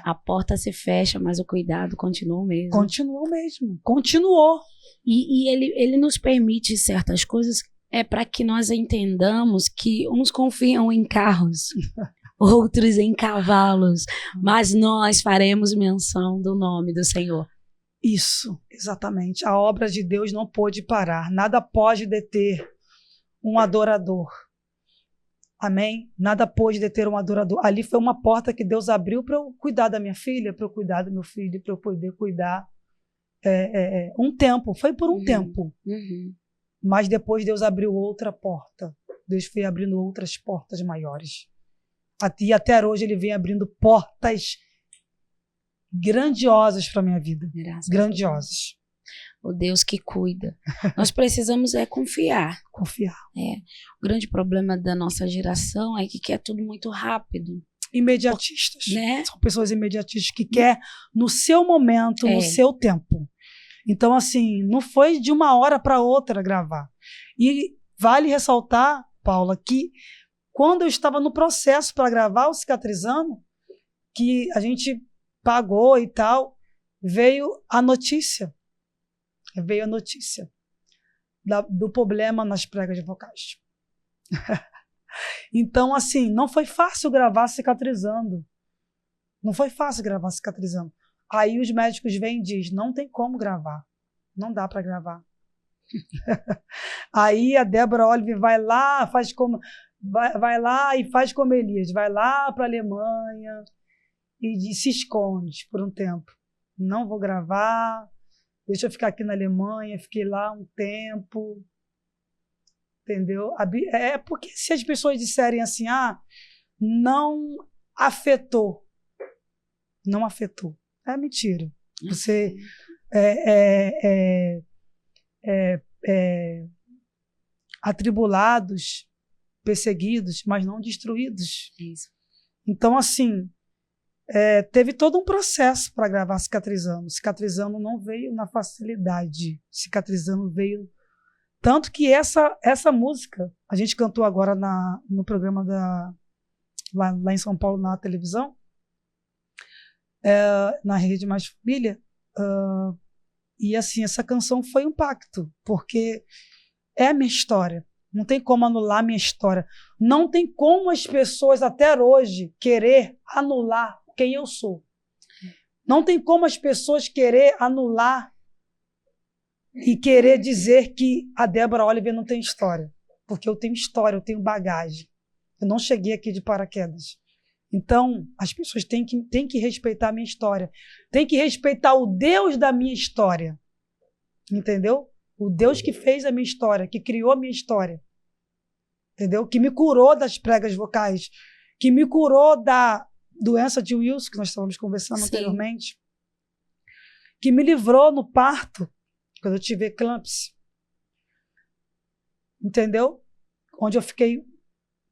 A porta se fecha, mas o cuidado continua o mesmo. Continua o mesmo, continuou. E ele nos permite certas coisas para que nós entendamos que uns confiam em carros, outros em cavalos, mas nós faremos menção do nome do Senhor. Isso, exatamente. A obra de Deus não pôde parar. Nada pode deter um adorador. Amém? Nada pôde deter um adorador. Ali foi uma porta que Deus abriu para eu cuidar da minha filha, para eu cuidar do meu filho, para eu poder cuidar um tempo. Foi por um tempo. Uhum. Mas depois Deus abriu outra porta. Deus foi abrindo outras portas maiores. E até hoje ele vem abrindo portas grandiosas para a minha vida. Grandiosas. O Deus que cuida. Nós precisamos confiar. Confiar. O grande problema da nossa geração é que quer tudo muito rápido. Imediatistas. Né? São pessoas imediatistas que querem no seu momento, no seu tempo. Então, assim, não foi de uma hora para outra gravar. E vale ressaltar, Paula, que quando eu estava no processo para gravar o Cicatrizando, que a gente pagou e tal, veio a notícia do problema nas pregas vocais. Então, assim, não foi fácil gravar Cicatrizando. Não foi fácil gravar Cicatrizando. Aí os médicos vêm e dizem, não tem como gravar, não dá para gravar. Aí a Débora Olive vai lá, vai lá e faz como Elias, vai lá para a Alemanha e se esconde por um tempo. Não vou gravar, deixa eu ficar aqui na Alemanha, fiquei lá um tempo, entendeu? É porque se as pessoas disserem assim, não afetou, é mentira. Você atribulados, perseguidos, mas não destruídos. Isso. Então, assim, teve todo um processo para gravar Cicatrizando. Cicatrizando não veio na facilidade. Cicatrizando veio... Tanto que essa música, a gente cantou agora no programa lá em São Paulo, na televisão, na Rede Mais Família, e assim, essa canção foi um pacto, porque é a minha história. Não tem como anular a minha história. Não tem como as pessoas até hoje querer anular quem eu sou. Não tem como as pessoas querer anular e querer dizer que a Débora Olive não tem história. Porque eu tenho história, eu tenho bagagem. Eu não cheguei aqui de paraquedas. Então, as pessoas têm que respeitar a minha história. Têm que respeitar o Deus da minha história. Entendeu? O Deus que fez a minha história, que criou a minha história. Entendeu? Que me curou das pregas vocais. Que me curou da doença de Wilson, que nós estávamos conversando anteriormente. Que me livrou no parto, quando eu tive eclâmpsia. Entendeu? Onde eu fiquei,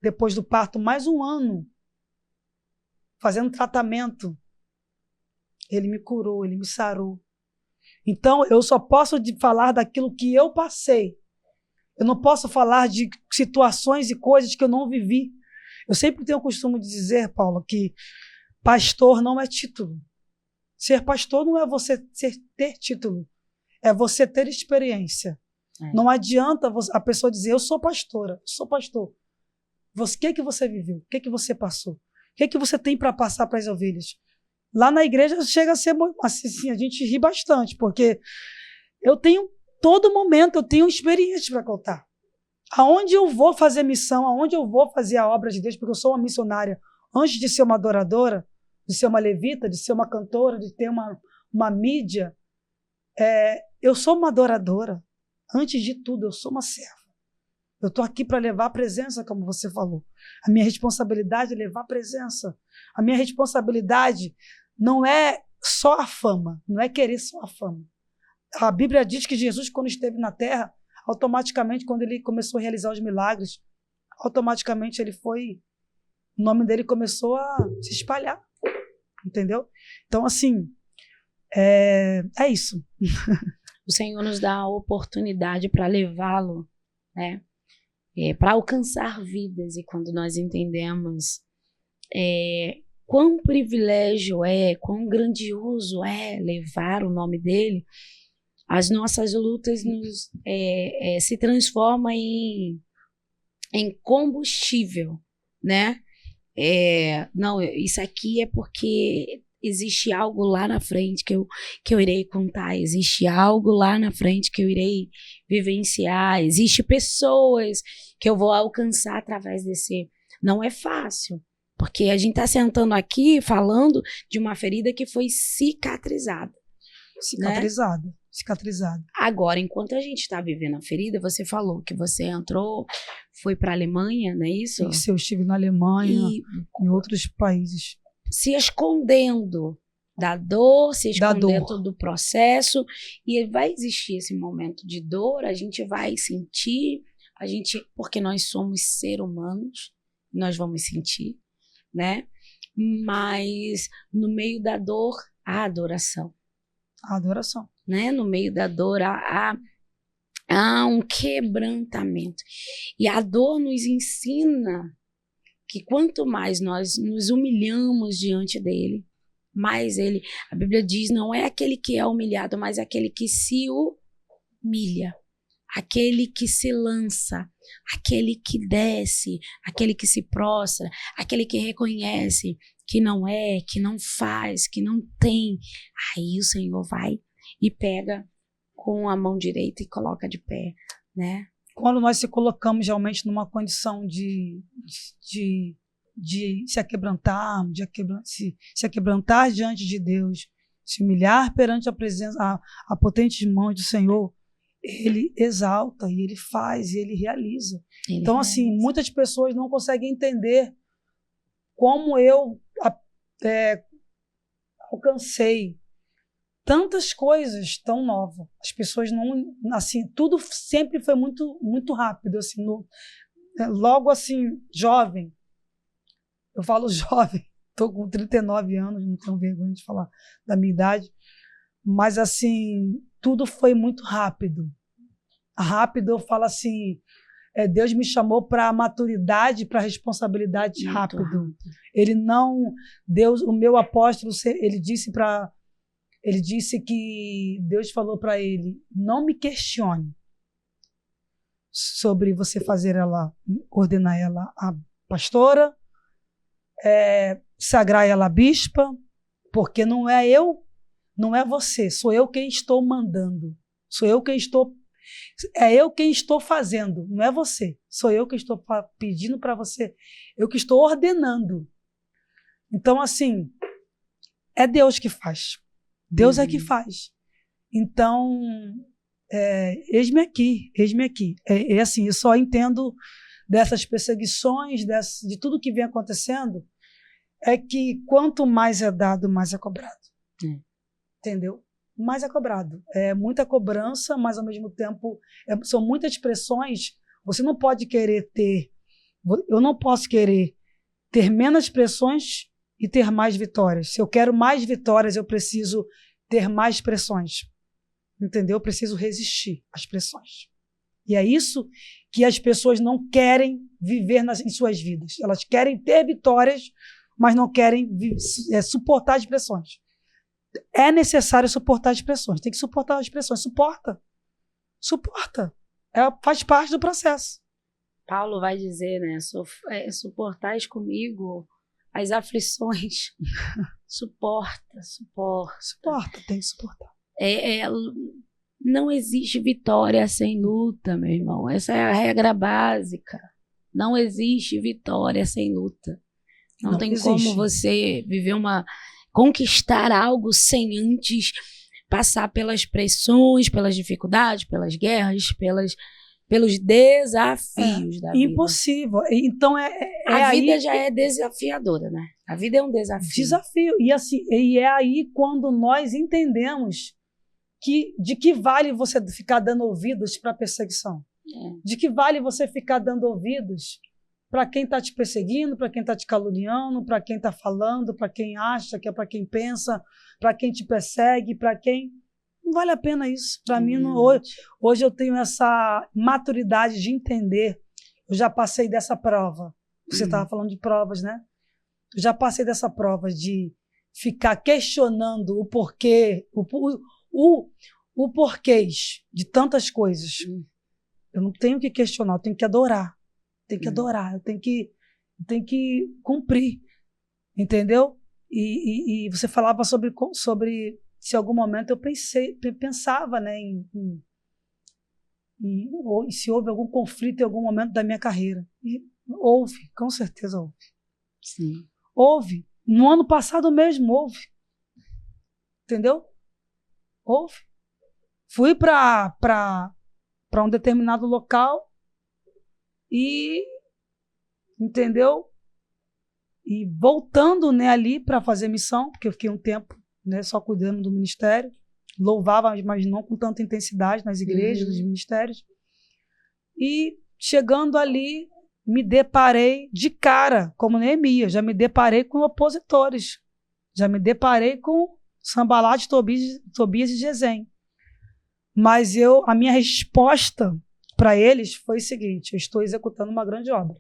depois do parto, mais um ano fazendo tratamento. Ele me curou, ele me sarou. Então, eu só posso falar daquilo que eu passei. Eu não posso falar de situações e coisas que eu não vivi. Eu sempre tenho o costume de dizer, Paula, que pastor não é título. Ser pastor não é você ter título. É você ter experiência. Não adianta a pessoa dizer, eu sou pastora, eu sou pastor. O que você viveu? O que você passou? O que você tem para passar para as ovelhas? Lá na igreja chega a ser assim, a gente ri bastante, porque eu tenho, todo momento, eu tenho experiência para contar. Aonde eu vou fazer missão, aonde eu vou fazer a obra de Deus, porque eu sou uma missionária, antes de ser uma adoradora, de ser uma levita, de ser uma cantora, de ter uma mídia, eu sou uma adoradora. Antes de tudo, eu sou uma serva. Eu estou aqui para levar a presença, como você falou. A minha responsabilidade é levar a presença. A minha responsabilidade não é só a fama, não é querer só a fama. A Bíblia diz que Jesus, quando esteve na terra, automaticamente, quando ele começou a realizar os milagres, automaticamente o nome dele começou a se espalhar. Entendeu? Então, assim, é isso. O Senhor nos dá a oportunidade para levá-lo, né? Para alcançar vidas. E quando nós entendemos quão privilégio quão grandioso é levar o nome dele, as nossas lutas se transformam em combustível, né? Não, isso aqui é porque existe algo lá na frente que eu irei contar, existe algo lá na frente que eu irei vivenciar, existe pessoas que eu vou alcançar através desse... Não é fácil, porque a gente está sentando aqui falando de uma ferida que foi cicatrizada. Cicatrizada. Agora, enquanto a gente está vivendo a ferida, você falou que você entrou, foi para a Alemanha, não é isso? Isso, eu estive na Alemanha e em outros países. Se escondendo da dor, se escondendo do processo, e vai existir esse momento de dor, a gente vai sentir, porque nós somos seres humanos, nós vamos sentir, né? Mas no meio da dor, há adoração. A adoração. Né? No meio da dor, há um quebrantamento. E a dor nos ensina que quanto mais nós nos humilhamos diante dele, mais ele, a Bíblia diz, não é aquele que é humilhado, mas aquele que se humilha. aquele que se lança, aquele que desce, aquele que se prostra, aquele que reconhece que não é, que não faz, que não tem. Aí o Senhor vai e pega com a mão direita e coloca de pé, né? Quando nós se colocamos realmente numa condição de se aquebrantarmos, se aquebrantar diante de Deus, se humilhar perante a presença, a potente mão do Senhor, Ele exalta e Ele faz e Ele realiza. Então, assim, muitas pessoas não conseguem entender como eu alcancei tantas coisas tão novas. As pessoas não, assim, tudo sempre foi muito, muito rápido, assim, logo assim, jovem. Eu falo jovem, estou com 39 anos, não tenho vergonha de falar da minha idade, mas assim, tudo foi muito rápido. Rápido, eu falo assim, Deus me chamou para a maturidade, para a responsabilidade rápido. Ele não, Deus, o meu apóstolo, ele disse que Deus falou para ele, não me questione sobre você ordenar ela a pastora, sagrar ela a bispa, porque não é eu, não é você, sou eu quem estou mandando, é eu quem estou fazendo, não é você, sou eu que estou pedindo para você, eu que estou ordenando. Então, assim, é Deus que faz. Deus é que faz. Então, eis-me aqui. Assim, eu só entendo dessas perseguições, de tudo que vem acontecendo, é que quanto mais é dado, mais é cobrado. Entendeu? Mais é cobrado. É muita cobrança, mas ao mesmo tempo são muitas pressões. Você não pode querer eu não posso querer ter menos pressões e ter mais vitórias. Se eu quero mais vitórias, eu preciso ter mais pressões. Entendeu? Eu preciso resistir às pressões. E é isso que as pessoas não querem viver em suas vidas. Elas querem ter vitórias, mas não querem suportar as pressões. É necessário suportar as pressões. Tem que suportar as pressões. Suporta. Faz parte do processo. Paulo vai dizer, né? Suportais comigo as aflições. Suporta, tem que suportar. Não existe vitória sem luta, meu irmão. Essa é a regra básica. Não existe vitória sem luta. Não tem existe. Como você conquistar algo sem antes passar pelas pressões, pelas dificuldades, pelas guerras, pelos desafios da vida. Impossível. Então a vida já é desafiadora, né? A vida é um desafio. E é aí quando nós entendemos de que vale você ficar dando ouvidos para a perseguição. De que vale você ficar dando ouvidos para quem está te perseguindo, para quem está te caluniando, para quem está falando, para quem acha que é para quem pensa, para quem te persegue, para quem... Não vale a pena isso. Para mim, hoje eu tenho essa maturidade de entender. Eu já passei dessa prova. Você estava falando de provas, né? Eu já passei dessa prova de ficar questionando o porquê, o porquês de tantas coisas. Eu não tenho que questionar, eu tenho que adorar. Eu tenho que cumprir. Entendeu? E você falava sobre se em algum momento eu pensava, né, ou se houve algum conflito em algum momento da minha carreira. E houve, com certeza houve. Sim. Houve. No ano passado mesmo houve. Entendeu? Houve. Fui para um determinado local e, entendeu? E voltando, né, ali para fazer missão, porque eu fiquei um tempo, né, só cuidando do ministério, louvava, mas não com tanta intensidade nas igrejas, nos ministérios. E chegando ali, me deparei de cara, como Neemias, já me deparei com opositores, já me deparei com Sanbalat, Tobias e Gesem. Mas a minha resposta para eles foi o seguinte: eu estou executando uma grande obra,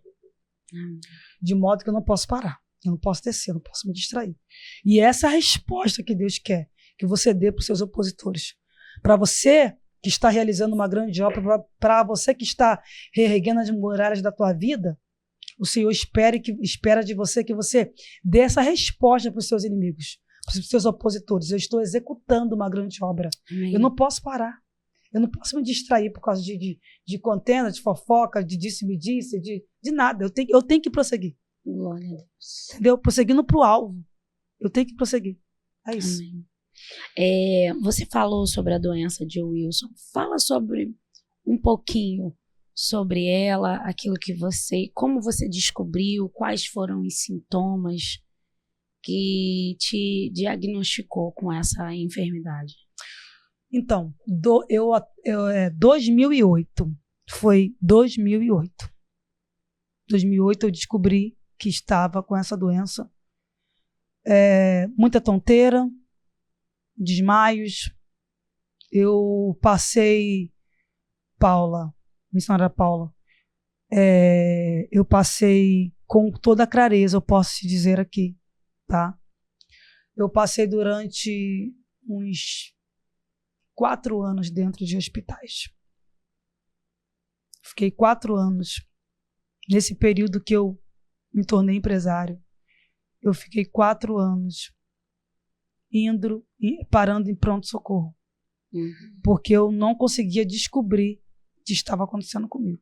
de modo que eu não posso parar. Eu não posso descer, eu não posso me distrair. E essa é a resposta que Deus quer que você dê para os seus opositores. Para você que está realizando uma grande obra, para você que está reerguendo as muralhas da tua vida, o Senhor espera de você que você dê essa resposta para os seus inimigos, para os seus opositores. Eu estou executando uma grande obra. Amém. Eu não posso parar. Eu não posso me distrair por causa de contenda, de fofoca, de disse-me-disse, de nada. Eu tenho que prosseguir. Glória a Deus. Entendeu? Prosseguindo para o alvo. Eu tenho que prosseguir. É isso. Amém. Você falou sobre a doença de Wilson. Fala sobre um pouquinho sobre ela, aquilo que como você descobriu, quais foram os sintomas que te diagnosticou com essa enfermidade. Então, 2008. Foi 2008. 2008 eu descobri que estava com essa doença. Muita tonteira, desmaios. Eu passei, missionária Paula, eu passei com toda a clareza, eu posso te dizer aqui, tá? Eu passei durante uns 4 anos dentro de hospitais. Fiquei 4 anos. Nesse período que eu me tornei empresário, eu fiquei 4 anos indo e parando em pronto-socorro. Porque eu não conseguia descobrir o que estava acontecendo comigo.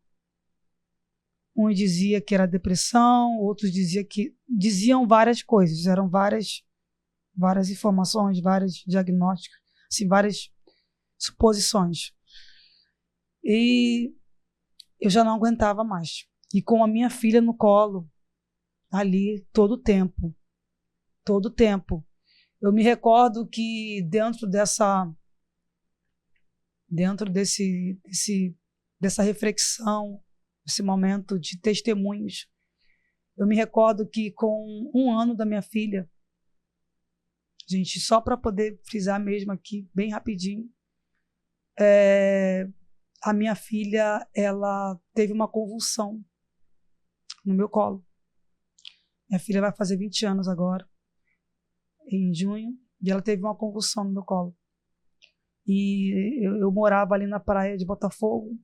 Uns diziam que era depressão, outros diziam várias coisas, eram várias informações, vários diagnósticos, assim, várias suposições. E eu já não aguentava mais. E com a minha filha no colo, ali, todo o tempo. Eu me recordo que dentro dessa reflexão, desse momento de testemunhos, eu me recordo que com 1 ano da minha filha, gente, só para poder frisar mesmo aqui, bem rapidinho, a minha filha, ela teve uma convulsão no meu colo. Minha filha vai fazer 20 anos agora, em junho, e ela teve uma convulsão no meu colo. E eu morava ali na praia de Botafogo,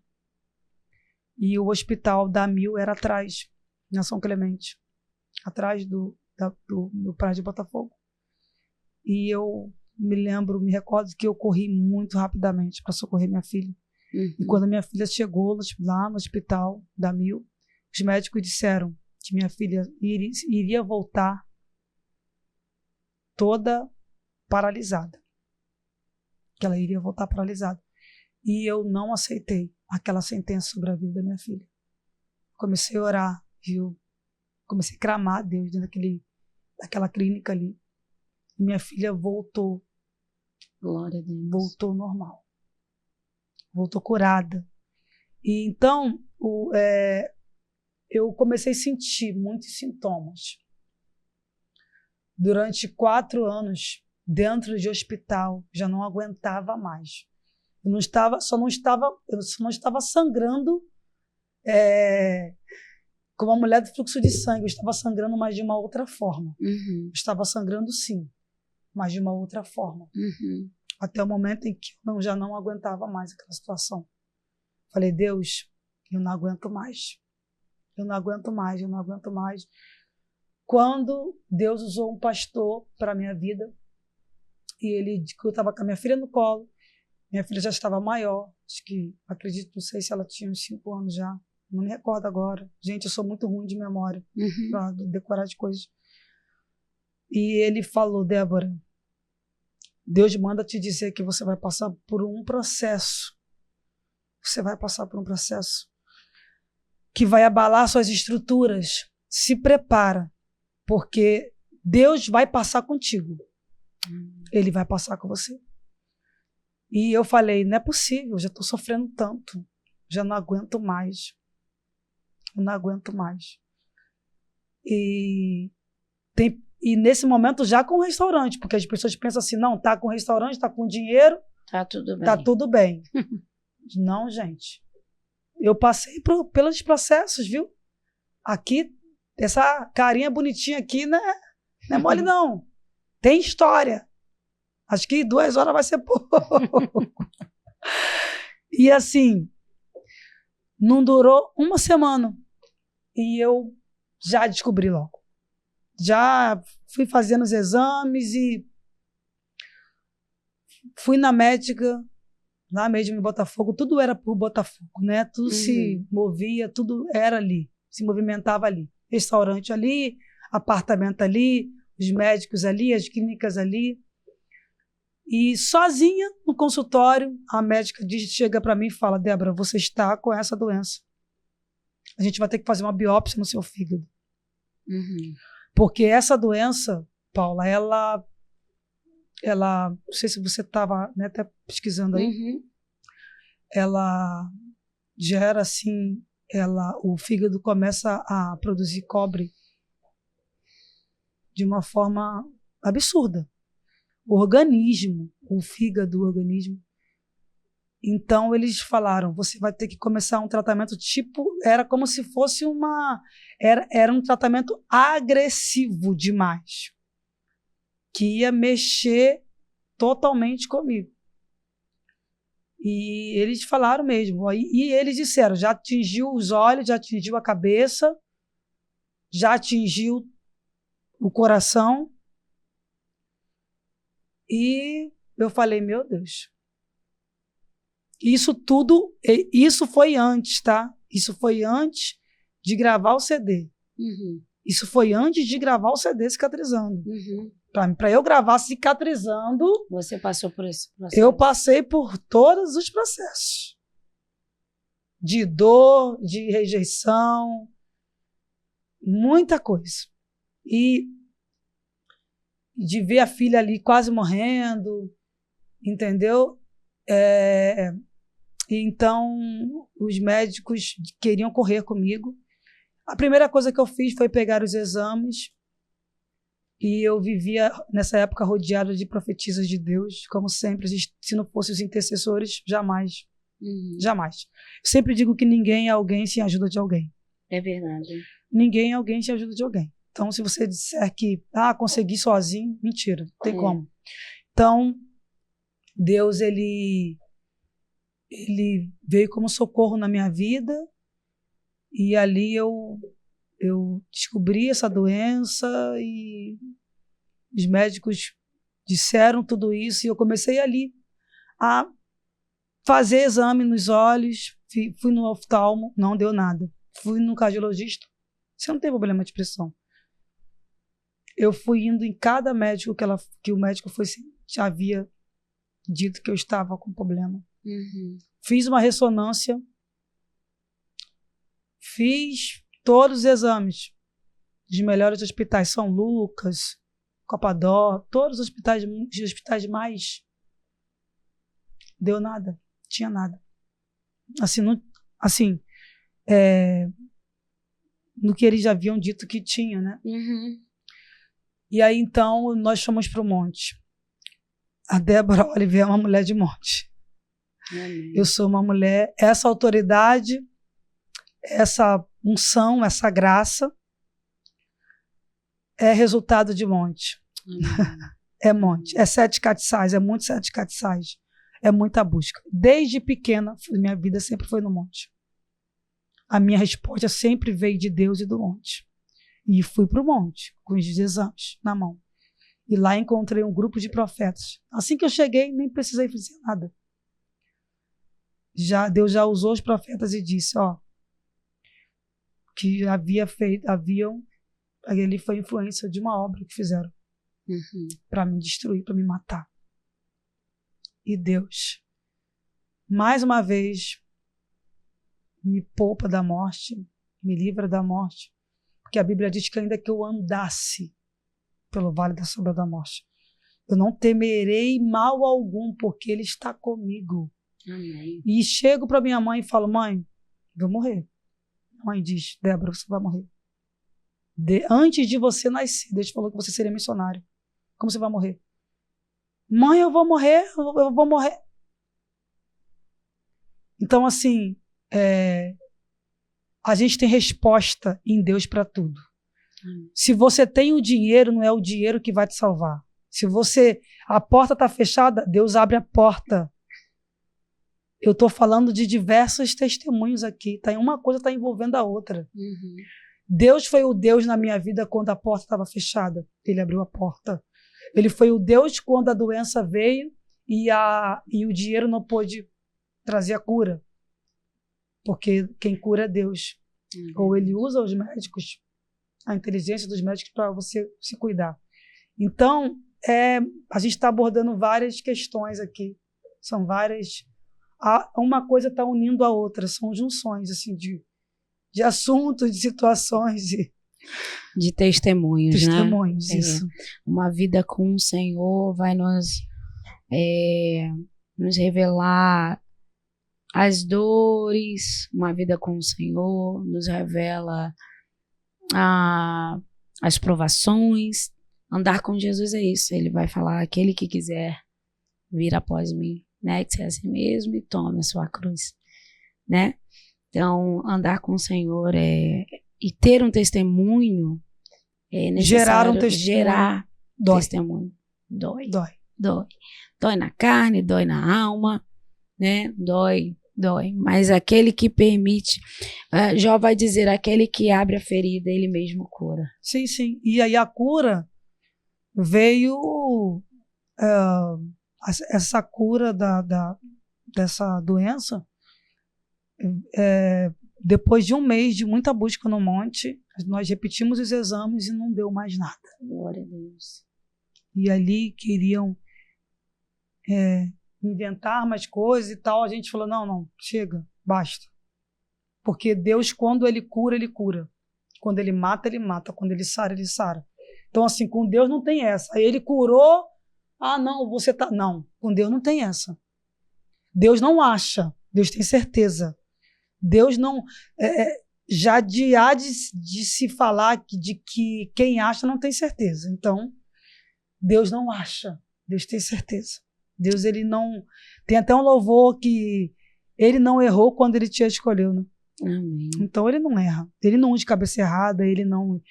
e o hospital da Mil era atrás, na São Clemente, atrás do praia de Botafogo. E eu me recordo que eu corri muito rapidamente para socorrer minha filha. E quando a minha filha chegou lá no hospital da Mil, os médicos disseram que minha filha iria voltar toda paralisada. Que ela iria voltar paralisada. E eu não aceitei aquela sentença sobre a vida da minha filha. Comecei a orar, viu? Comecei a clamar a Deus dentro daquela clínica ali. E minha filha voltou. Glória a Deus. Voltou normal. Voltou curada. E então, eu comecei a sentir muitos sintomas. Durante 4 anos, dentro de hospital, já não aguentava mais. Eu só não estava sangrando como uma mulher do fluxo de sangue. Eu estava sangrando, mas de uma outra forma. Eu estava sangrando, sim, mas de uma outra forma. Até o momento em que eu já não aguentava mais aquela situação. Falei, Deus, eu não aguento mais. Eu não aguento mais. Quando Deus usou um pastor para a minha vida, e eu estava com a minha filha no colo, minha filha já estava maior, não sei se ela tinha uns 5 anos já, não me recordo agora. Gente, eu sou muito ruim de memória para decorar de coisas. E ele falou, Débora, Deus manda te dizer que você vai passar por um processo. Você vai passar por um processo que vai abalar suas estruturas. Se prepara, porque Deus vai passar contigo. Ele vai passar com você. E eu falei, não é possível, eu já estou sofrendo tanto. Já não aguento mais. Eu não aguento mais. E nesse momento já com o restaurante, porque as pessoas pensam assim, não, tá com o restaurante, tá com dinheiro, tá tudo bem. Tá tudo bem. Não, gente. Eu passei pelos processos, viu? Aqui, essa carinha bonitinha aqui não é mole, não. Tem história. Acho que 2 horas vai ser pouco. E assim, não durou uma semana. E eu já descobri logo. Já fui fazendo os exames e fui na médica, lá mesmo em Botafogo, tudo era por Botafogo, né? Tudo se movia, tudo era ali, se movimentava ali. Restaurante ali, apartamento ali, os médicos ali, as clínicas ali. E sozinha no consultório, a médica chega para mim e fala: Débora, você está com essa doença. A gente vai ter que fazer uma biópsia no seu fígado. Porque essa doença, Paula, ela não sei se você estava, né, até pesquisando aí, ela gera assim, o fígado começa a produzir cobre de uma forma absurda. O fígado, o organismo. Então eles falaram, você vai ter que começar um tratamento era como se fosse era um tratamento agressivo demais, que ia mexer totalmente comigo. E eles falaram mesmo, e eles disseram, já atingiu os olhos, já atingiu a cabeça, já atingiu o coração. E eu falei, meu Deus. Isso foi antes, tá? Isso foi antes de gravar o CD. Isso foi antes de gravar o CD Cicatrizando. Para eu gravar Cicatrizando... Você passou por esse processo? Eu passei por todos os processos. De dor, de rejeição, muita coisa. E de ver a filha ali quase morrendo, entendeu? Então, os médicos queriam correr comigo. A primeira coisa que eu fiz foi pegar os exames e eu vivia, nessa época, rodeada de profetisas de Deus, como sempre. Se não fossem os intercessores, jamais. Jamais. Eu sempre digo que ninguém é alguém sem a ajuda de alguém. É verdade. Ninguém é alguém sem a ajuda de alguém. Então, se você disser que consegui sozinho, mentira, não tem como. Então, Deus, ele veio como socorro na minha vida e ali eu descobri essa doença e os médicos disseram tudo isso e eu comecei ali a fazer exame nos olhos, fui no oftalmo, não deu nada. Fui no cardiologista, você não tem problema de pressão. Eu fui indo em cada médico que o médico já havia dito que eu estava com problema. Fiz uma ressonância, fiz todos os exames dos melhores hospitais, São Lucas, Copadó, todos os hospitais mais. Deu nada, tinha nada. No que eles já haviam dito que tinha, né? E aí, então, nós fomos para o monte. A Débora Oliveira é uma mulher de monte. Amém. Eu sou uma mulher, essa autoridade, essa unção, essa graça é resultado de monte. É monte, é 7 catiçais, é muito 7 catiçais, é muita busca. Desde pequena, minha vida sempre foi no monte. A minha resposta sempre veio de Deus e do monte. E fui para o monte, com os exames na mão. E lá encontrei um grupo de profetas. Assim que eu cheguei, nem precisei fazer nada. Deus já usou os profetas e disse, que ali foi influência de uma obra que fizeram para me destruir, para me matar. E Deus, mais uma vez, me poupa da morte, me livra da morte, porque a Bíblia diz que ainda que eu andasse pelo vale da sombra da morte, eu não temerei mal algum, porque Ele está comigo. Amém. E chego para minha mãe e falo, mãe, vou morrer. A mãe diz, Débora, você vai morrer. Antes de você nascer, Deus falou que você seria missionário. Como você vai morrer? Mãe, eu vou morrer, eu vou morrer. Então, assim, a gente tem resposta em Deus para tudo. Se você tem o dinheiro, não é o dinheiro que vai te salvar. Se a porta está fechada, Deus abre a porta. Eu estou falando de diversos testemunhos aqui. Uma coisa está envolvendo a outra. Uhum. Deus foi o Deus na minha vida quando a porta estava fechada. Ele abriu a porta. Ele foi o Deus quando a doença veio e o dinheiro não pôde trazer a cura. Porque quem cura é Deus. Ou ele usa os médicos, a inteligência dos médicos para você se cuidar. Então, a gente está abordando várias questões aqui. São várias... Uma coisa está unindo a outra. São junções assim, de assuntos, de situações. De testemunhos, testemunhos, né? Isso. Uma vida com o Senhor vai nos revelar as dores. Uma vida com o Senhor nos revela as provações. Andar com Jesus é isso. Ele vai falar: aquele que quiser vir após mim, negue-se a si mesmo e tome a sua cruz, né? Então, andar com o Senhor e ter um testemunho é necessário. Gerar testemunho. Dói. Dói na carne, dói na alma, né? Dói. Mas aquele que permite, Jó vai dizer: aquele que abre a ferida, ele mesmo cura. Sim, sim. E aí a cura veio, essa cura dessa doença, depois de um mês de muita busca no monte, nós repetimos os exames e não deu mais nada. Glória a Deus. E ali queriam inventar mais coisas e tal. A gente falou: não, chega, basta. Porque Deus, quando Ele cura, Ele cura. Quando Ele mata, Ele mata. Quando Ele sara, Ele sara. Então, assim, com Deus não tem essa. Aí Ele curou, não, você tá... Não, com Deus não tem essa. Deus não acha, Deus tem certeza. Deus não... já de se falar de que quem acha não tem certeza. Então, Deus não acha, Deus tem certeza. Deus, ele não... Tem até um louvor que ele não errou quando ele te escolheu, né? Amém. Então, ele não erra. Ele não usa de cabeça errada, ele não...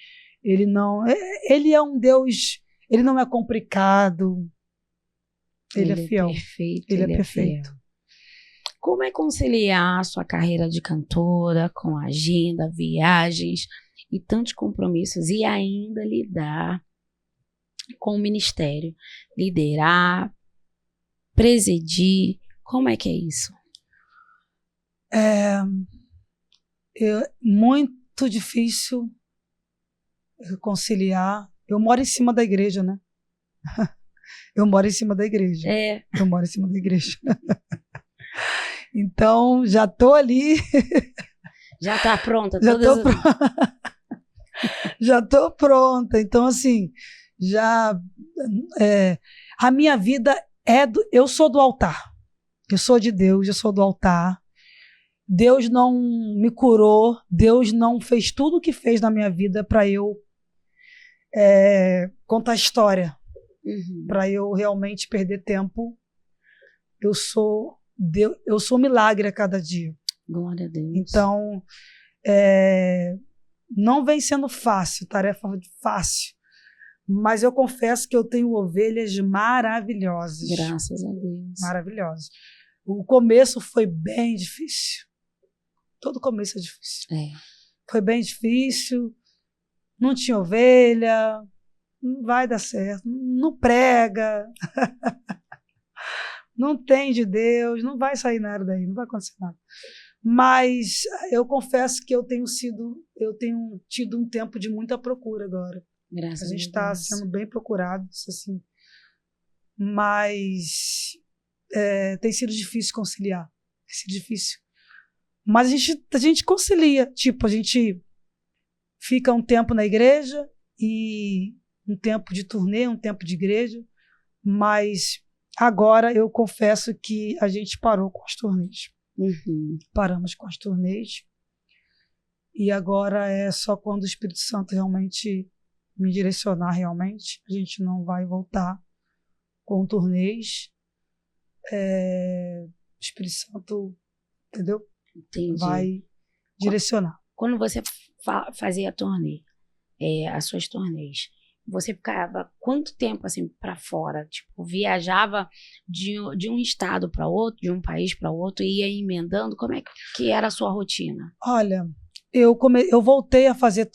Ele é um Deus... Ele não é complicado. Ele é fiel. Perfeito, ele é perfeito. Fiel. Como é conciliar a sua carreira de cantora com a agenda, viagens e tantos compromissos e ainda lidar com o ministério? Liderar, presidir, como é que é isso? Muito difícil conciliar. Eu moro em cima da igreja, né? Eu moro em cima da igreja. Eu moro em cima da igreja. Então, já estou ali. Já está pronta? Já estou pronta. Então, assim, a minha vida eu sou do altar. Eu sou de Deus, eu sou do altar. Deus não me curou, Deus não fez tudo o que fez na minha vida para eu contar história, para eu realmente perder tempo. Eu sou milagre a cada dia. Glória a Deus. Então, não vem sendo fácil, tarefa fácil, mas eu confesso que eu tenho ovelhas maravilhosas. Graças a Deus. Maravilhosas. O começo foi bem difícil. Todo começo é difícil. Foi bem difícil. Não tinha ovelha. Não vai dar certo. Não prega. Não tem de Deus. Não vai sair nada daí. Não vai acontecer nada. Mas eu confesso que eu tenho tido um tempo de muita procura agora. Graças a Deus. A gente está sendo bem procurado, assim. Mas tem sido difícil conciliar. Tem sido difícil. Mas a gente concilia. Tipo, a gente fica um tempo na igreja e um tempo de turnê, um tempo de igreja. Mas agora eu confesso que a gente parou com as turnês. Paramos com as turnês. E agora é só quando o Espírito Santo realmente me direcionar realmente. A gente não vai voltar com turnês. O Espírito Santo, entendeu? Entendi. Vai direcionar. Quando você fazia turnê, as suas turnês, você ficava quanto tempo assim para fora? Tipo, viajava de um estado para outro, de um país para outro, e ia emendando? Como é que era a sua rotina? Olha, eu voltei a fazer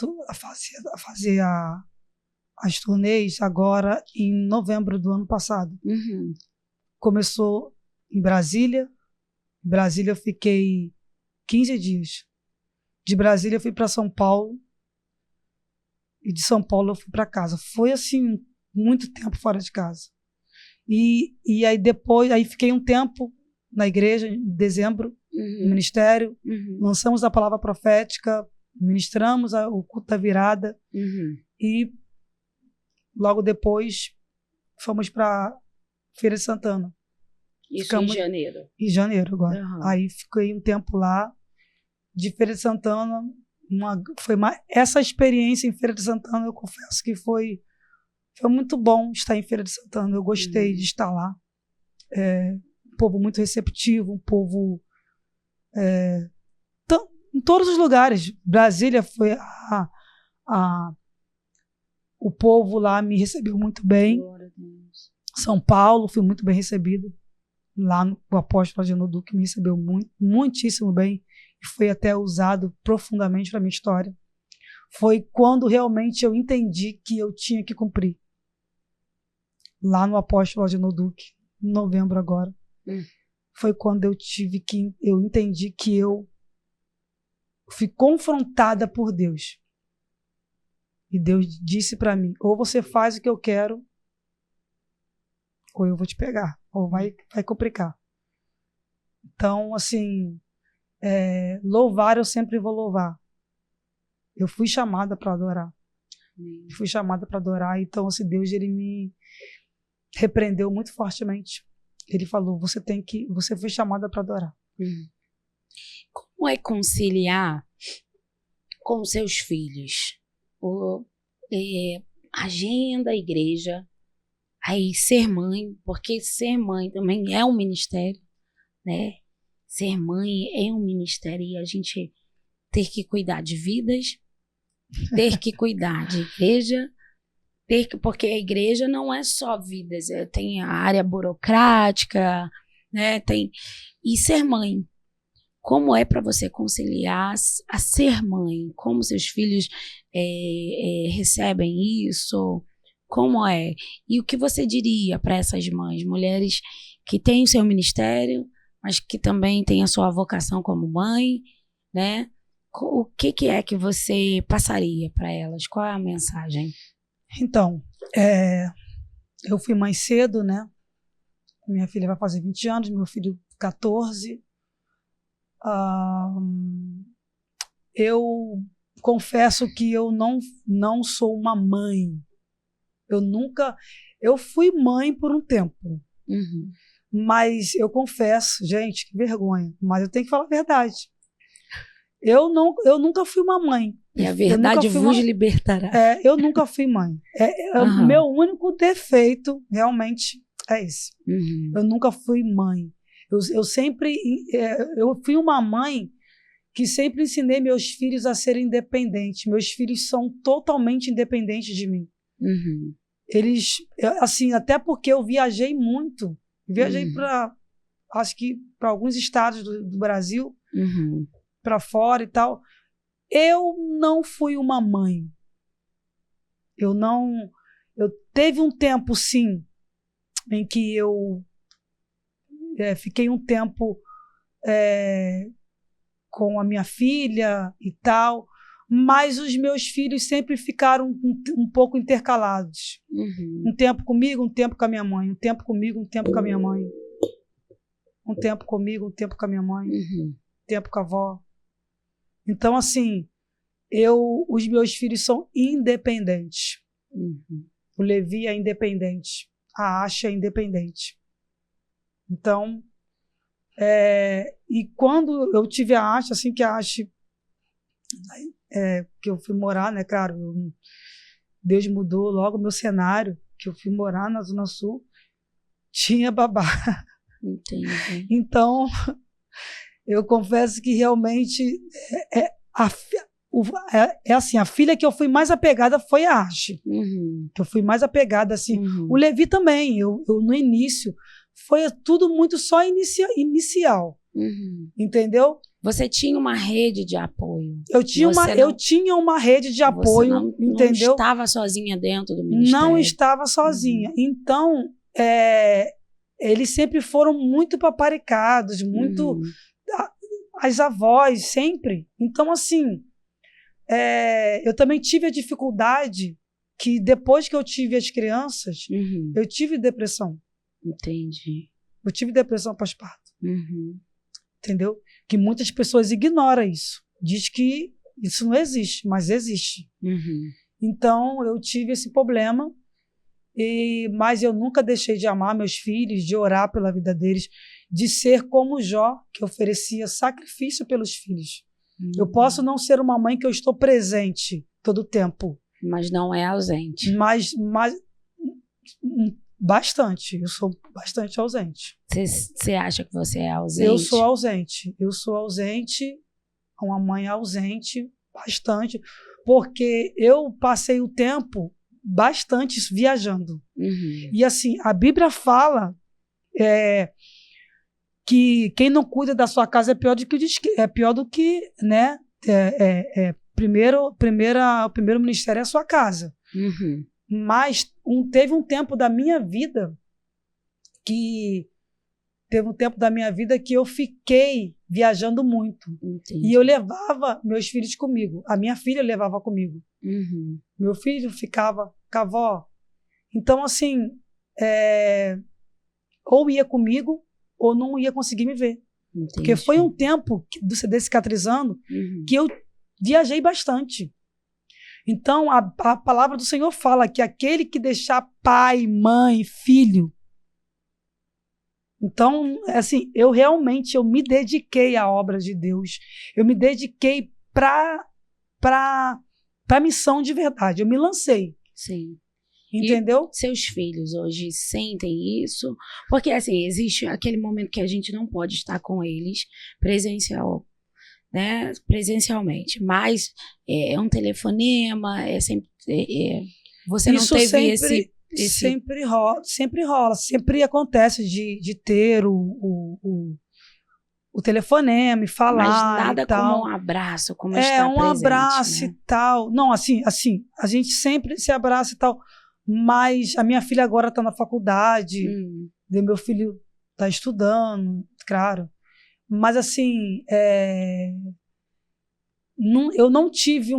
as turnês agora em novembro do ano passado. Uhum. Começou em Brasília. Em Brasília eu fiquei 15 dias. De Brasília eu fui para São Paulo. E de São Paulo eu fui para casa. Foi assim, muito tempo fora de casa. E aí depois, aí fiquei um tempo na igreja, em dezembro, no ministério. Lançamos a palavra profética, ministramos o culto da virada. E logo depois fomos para Feira de Santana. Isso em janeiro? Em janeiro agora. Aí fiquei um tempo lá. De Feira de Santana, essa experiência em Feira de Santana, eu confesso que foi muito bom estar em Feira de Santana. Eu gostei de estar lá. Um povo muito receptivo, um povo em todos os lugares. Brasília foi o povo lá me recebeu muito bem. São Paulo, fui muito bem recebido. Lá o apóstolo Agenor Duque me recebeu muitíssimo bem e foi até usado profundamente para a minha história. Foi quando realmente eu entendi que eu tinha que cumprir. Lá no apóstolo Agenor Duque, em novembro agora. Foi quando eu entendi que eu fui confrontada por Deus. E Deus disse para mim, ou você faz o que eu quero, ou eu vou te pegar, ou vai complicar. Então, assim, louvar eu sempre vou louvar. Eu fui chamada para adorar. Fui chamada para adorar, então, assim, Deus, ele me repreendeu muito fortemente. Ele falou, você foi chamada para adorar. Como é conciliar com seus filhos? Agenda, igreja, aí ser mãe, porque ser mãe também é um ministério, né? Ser mãe é um ministério e a gente ter que cuidar de vidas, ter que cuidar de igreja, porque a igreja não é só vidas, tem a área burocrática, né? E ser mãe. Como é para você conciliar a ser mãe? Como seus filhos recebem isso? Como é? E o que você diria para essas mães, mulheres que têm o seu ministério, mas que também têm a sua vocação como mãe, né? O que é que você passaria para elas? Qual é a mensagem? Então, eu fui mãe cedo, né? Minha filha vai fazer 20 anos, meu filho 14. Eu confesso que eu não sou uma mãe. Eu fui mãe por um tempo. Mas eu confesso, gente, que vergonha, mas eu tenho que falar a verdade. Eu nunca fui uma mãe. E a verdade vos libertará. Eu nunca fui mãe. O meu único defeito realmente é esse. Eu nunca fui mãe. Eu fui uma mãe que sempre ensinei meus filhos a serem independentes. Meus filhos são totalmente independentes de mim. Eles, assim, até porque eu viajei muito. Viajei acho que para alguns estados do Brasil, para fora e tal. Eu não fui uma mãe. Eu teve um tempo, sim, em que eu fiquei um tempo com a minha filha e tal, mas os meus filhos sempre ficaram um pouco intercalados. Um tempo comigo, um tempo com a minha mãe. Um tempo comigo, um tempo com a minha mãe. Um tempo comigo, um tempo com a minha mãe. Um tempo com a avó. Então, assim, os meus filhos são independentes. O Levi é independente. A Asha é independente. Então, e quando eu tive a Asha, assim que a Asha, que eu fui morar, né, claro, Deus mudou logo o meu cenário, que eu fui morar na Zona Sul, tinha babá. Então, eu confesso que realmente assim, a filha que eu fui mais apegada foi a Arche. Uhum. Que eu fui mais apegada, assim. Uhum. O Levi também, eu no início, foi tudo muito só inicial. Uhum. Entendeu? Você tinha uma rede de apoio. Eu tinha uma rede de apoio, entendeu? Não estava sozinha dentro do ministério. Não estava sozinha. Uhum. Então, eles sempre foram muito paparicados, muito... Uhum. As avós, sempre. Então, assim, eu também tive a dificuldade que depois que eu tive as crianças, Uhum. eu tive depressão. Entendi. Eu tive depressão pós-parto. Uhum. Entendeu? Que muitas pessoas ignoram isso. Diz que isso não existe, mas existe. Uhum. Então, eu tive esse problema, mas eu nunca deixei de amar meus filhos, de orar pela vida deles, de ser como Jó, que oferecia sacrifício pelos filhos. Uhum. Eu posso não ser uma mãe que eu estou presente todo o tempo. Mas não é ausente. Mas bastante. Eu sou bastante ausente. Você acha que você é ausente? Eu sou ausente. Eu sou ausente, uma mãe ausente, bastante, porque eu passei o tempo bastante viajando. Uhum. E assim, a Bíblia fala que quem não cuida da sua casa é pior do que, né? O primeiro ministério é a sua casa. Uhum. Mas teve um tempo da minha vida que eu fiquei viajando muito. Entendi. E eu levava meus filhos comigo. A minha filha levava comigo. Uhum. Meu filho ficava com a avó. Então, assim, ou ia comigo ou não ia conseguir me ver. Entendi. Porque foi um tempo do CD cicatrizando que eu viajei bastante. Então, a palavra do Senhor fala que aquele que deixar pai, mãe, filho. Então, assim, eu me dediquei à obra de Deus. Eu me dediquei para a missão de verdade. Eu me lancei. Sim. Entendeu? E seus filhos hoje sentem isso? Porque, assim, existe aquele momento que a gente não pode estar com eles presencialmente, mas é um telefonema, você não isso teve sempre rola, sempre acontece de ter o telefonema e falar. Mas nada e tal. como um abraço, como estar um presente, abraço, né? e tal. Não, assim, a gente sempre se abraça e tal, mas a minha filha agora está na faculdade, meu filho está estudando, claro. Mas, assim, eu não tive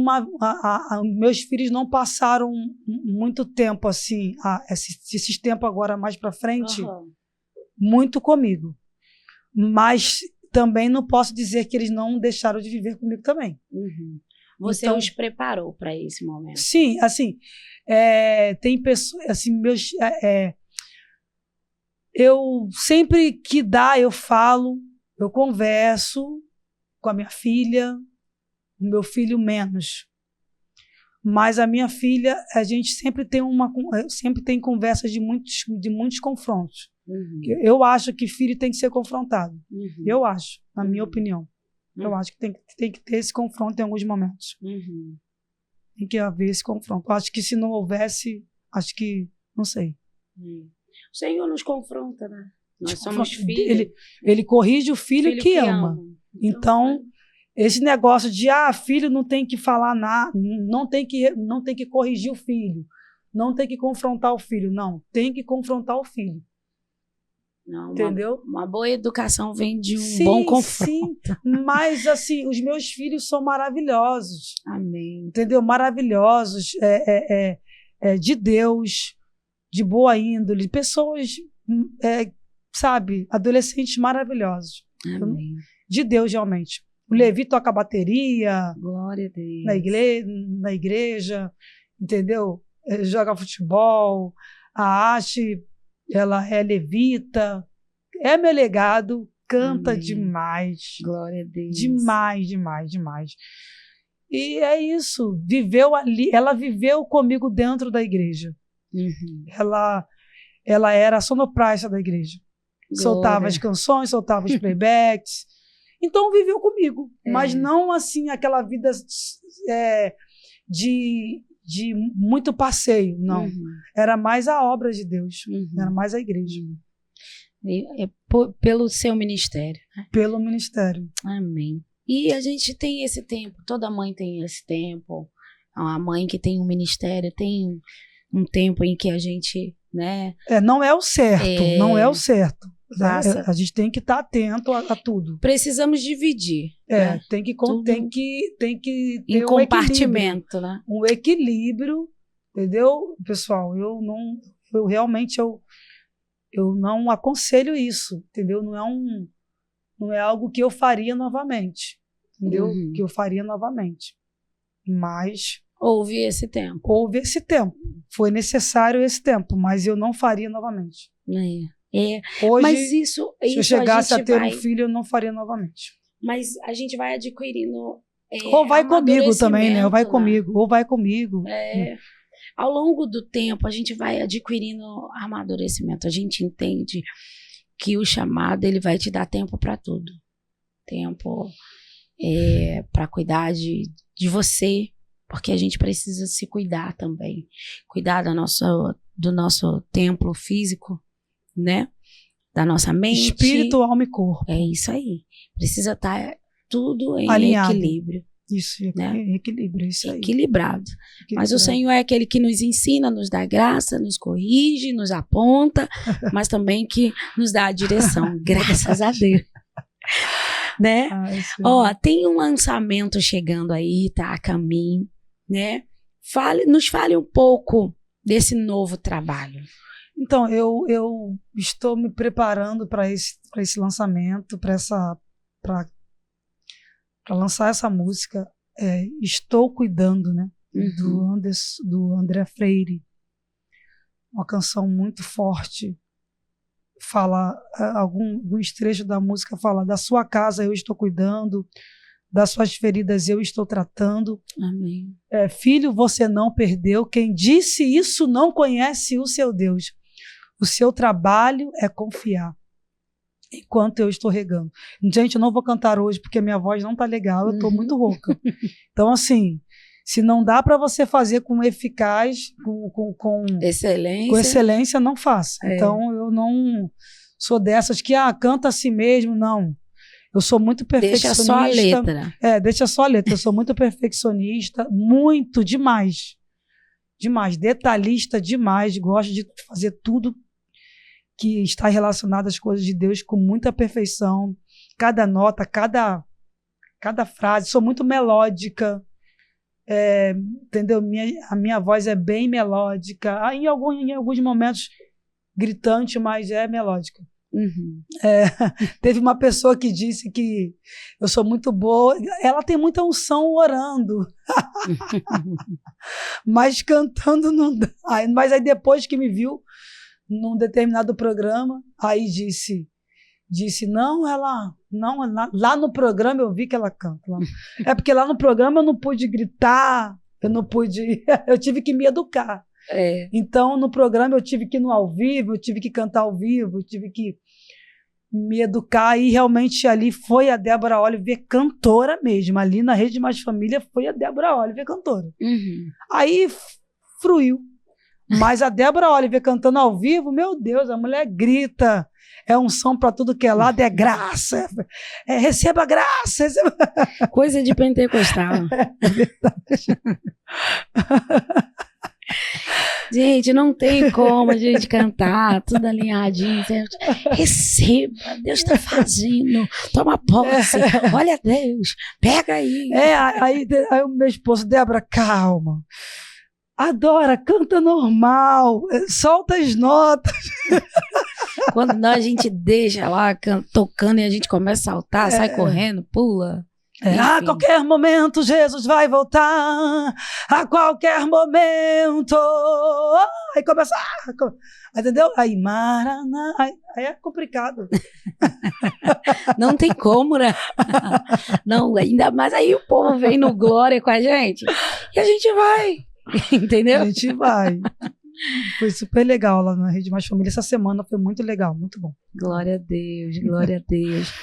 meus filhos não passaram muito tempo, assim, esses tempos agora mais para frente, muito comigo. Mas também não posso dizer que eles não deixaram de viver comigo também. Uhum. Você os preparou para esse momento? Sim, assim, tem pessoas, assim, eu sempre que dá, eu falo, eu converso com a minha filha, o meu filho menos. Mas a minha filha, a gente sempre tem conversas de muitos confrontos. Uhum. Eu acho que filho tem que ser confrontado. Uhum. Eu acho, na minha opinião. Eu acho que tem que ter esse confronto em alguns momentos. Uhum. Tem que haver esse confronto. Eu acho que se não houvesse, não sei. O Senhor nos confronta, né? Nós somos filhos. Ele corrige o filho que ama. Então, esse negócio de filho não tem que falar nada, não tem que corrigir o filho, não tem que confrontar o filho, não, tem que confrontar o filho. Não, entendeu? Uma boa educação vem de um bom confronto. Sim, mas assim, os meus filhos são maravilhosos. Amém. Entendeu? Maravilhosos, de Deus, de boa índole, pessoas, sabe, adolescentes maravilhosos. Amém. De Deus, realmente. O Levi toca bateria. Glória a Deus. Na igreja, entendeu? Ele joga futebol. A Ashe, ela é levita. É meu legado. Canta Amém. Demais. Glória a Deus. Demais, demais, demais. E é isso. Ela viveu comigo dentro da igreja. Uhum. Ela era a sonoplasta da igreja. Glória. Soltava as canções, soltava os playbacks. Então viveu comigo, mas não assim aquela vida de muito passeio, não. Era mais a obra de Deus, era mais a igreja. Pelo seu ministério. Pelo ministério. Amém. E a gente tem esse tempo, toda mãe tem esse tempo. A mãe que tem um ministério tem um tempo em que a gente, né? Não é o certo, não é o certo. Passa. A gente tem que estar atento a tudo. Precisamos dividir. Né? Tem que ter em compartimento, né? Um equilíbrio, entendeu, pessoal? Eu realmente não aconselho isso, entendeu? Não é algo que eu faria novamente, entendeu? Que eu faria novamente. Mas houve esse tempo. Foi necessário esse tempo, mas eu não faria novamente. Hoje, mas isso se eu chegasse a ter um filho, eu não faria novamente. Mas a gente vai adquirindo. Ou vai comigo também, né? Ou vai comigo. Ao longo do tempo, a gente vai adquirindo amadurecimento. A gente entende que o chamado ele vai te dar tempo para tudo. Tempo para cuidar de você, porque a gente precisa se cuidar também. Cuidar do nosso templo físico, né? Da nossa mente. Espírito, alma e corpo. É isso aí. Precisa estar tudo em alinhado. Equilíbrio. Isso, né? Equilíbrio, isso aí. Equilibrado. Mas o Senhor é aquele que nos ensina, nos dá graça, nos corrige, nos aponta, mas também que nos dá a direção. Graças a Deus. Né? Tem um lançamento chegando aí, tá a caminho, né? Nos fale um pouco desse novo trabalho. Então, eu estou me preparando para esse lançamento, para lançar essa música. Estou cuidando, né? Do André Freire. Uma canção muito forte. Fala, alguns trechos da música fala: da sua casa eu estou cuidando, das suas feridas eu estou tratando. Amém. Filho, você não perdeu. Quem disse isso não conhece o seu Deus. O seu trabalho é confiar, enquanto eu estou regando. Gente, eu não vou cantar hoje porque minha voz não tá legal, eu tô muito rouca. Então, assim, se não dá para você fazer com excelência, não faça. Então, eu não sou dessas que canta a si mesmo, não. Eu sou muito perfeccionista. Deixa só a letra. Deixa só a letra. Eu sou muito perfeccionista, muito, demais. Demais, detalhista demais. Gosto de fazer tudo que está relacionado às coisas de Deus com muita perfeição. Cada nota, cada frase. Sou muito melódica. Entendeu? A minha voz é bem melódica. Em alguns momentos gritante, mas é melódica. Teve uma pessoa que disse que eu sou muito boa. Ela tem muita unção orando. Mas cantando não dá. Mas aí depois que me viu num determinado programa, aí disse não, lá no programa eu vi que ela canta. Porque lá no programa eu não pude gritar, eu tive que me educar. Então no programa eu tive que ir no ao vivo, eu tive que cantar ao vivo, eu tive que me educar, e realmente ali foi a Débora Oliver cantora mesmo. Ali na Rede Mais Família foi a Débora Oliver cantora. Aí fruiu. Mas a Débora Oliver cantando ao vivo, meu Deus, a mulher grita, é unção para tudo que é lado, é graça, receba graça. Coisa de pentecostal. É verdade. Gente, não tem como a gente cantar tudo alinhadinho. Receba, Deus está fazendo, toma posse, olha Deus, pega aí. Aí o meu esposo: Débora, calma, adora, canta normal, solta as notas. Quando a gente deixa lá tocando e a gente começa a saltar, sai correndo, pula. A qualquer momento Jesus vai voltar, a qualquer momento. Aí começa, entendeu? Aí Maraná, aí é complicado. Não tem como, né? Não, ainda mais aí o povo vem no Glória com a gente e a gente vai, entendeu? A gente vai. Foi super legal lá na Rede Mais Família essa semana, foi muito legal, muito bom. Glória a Deus, glória a Deus.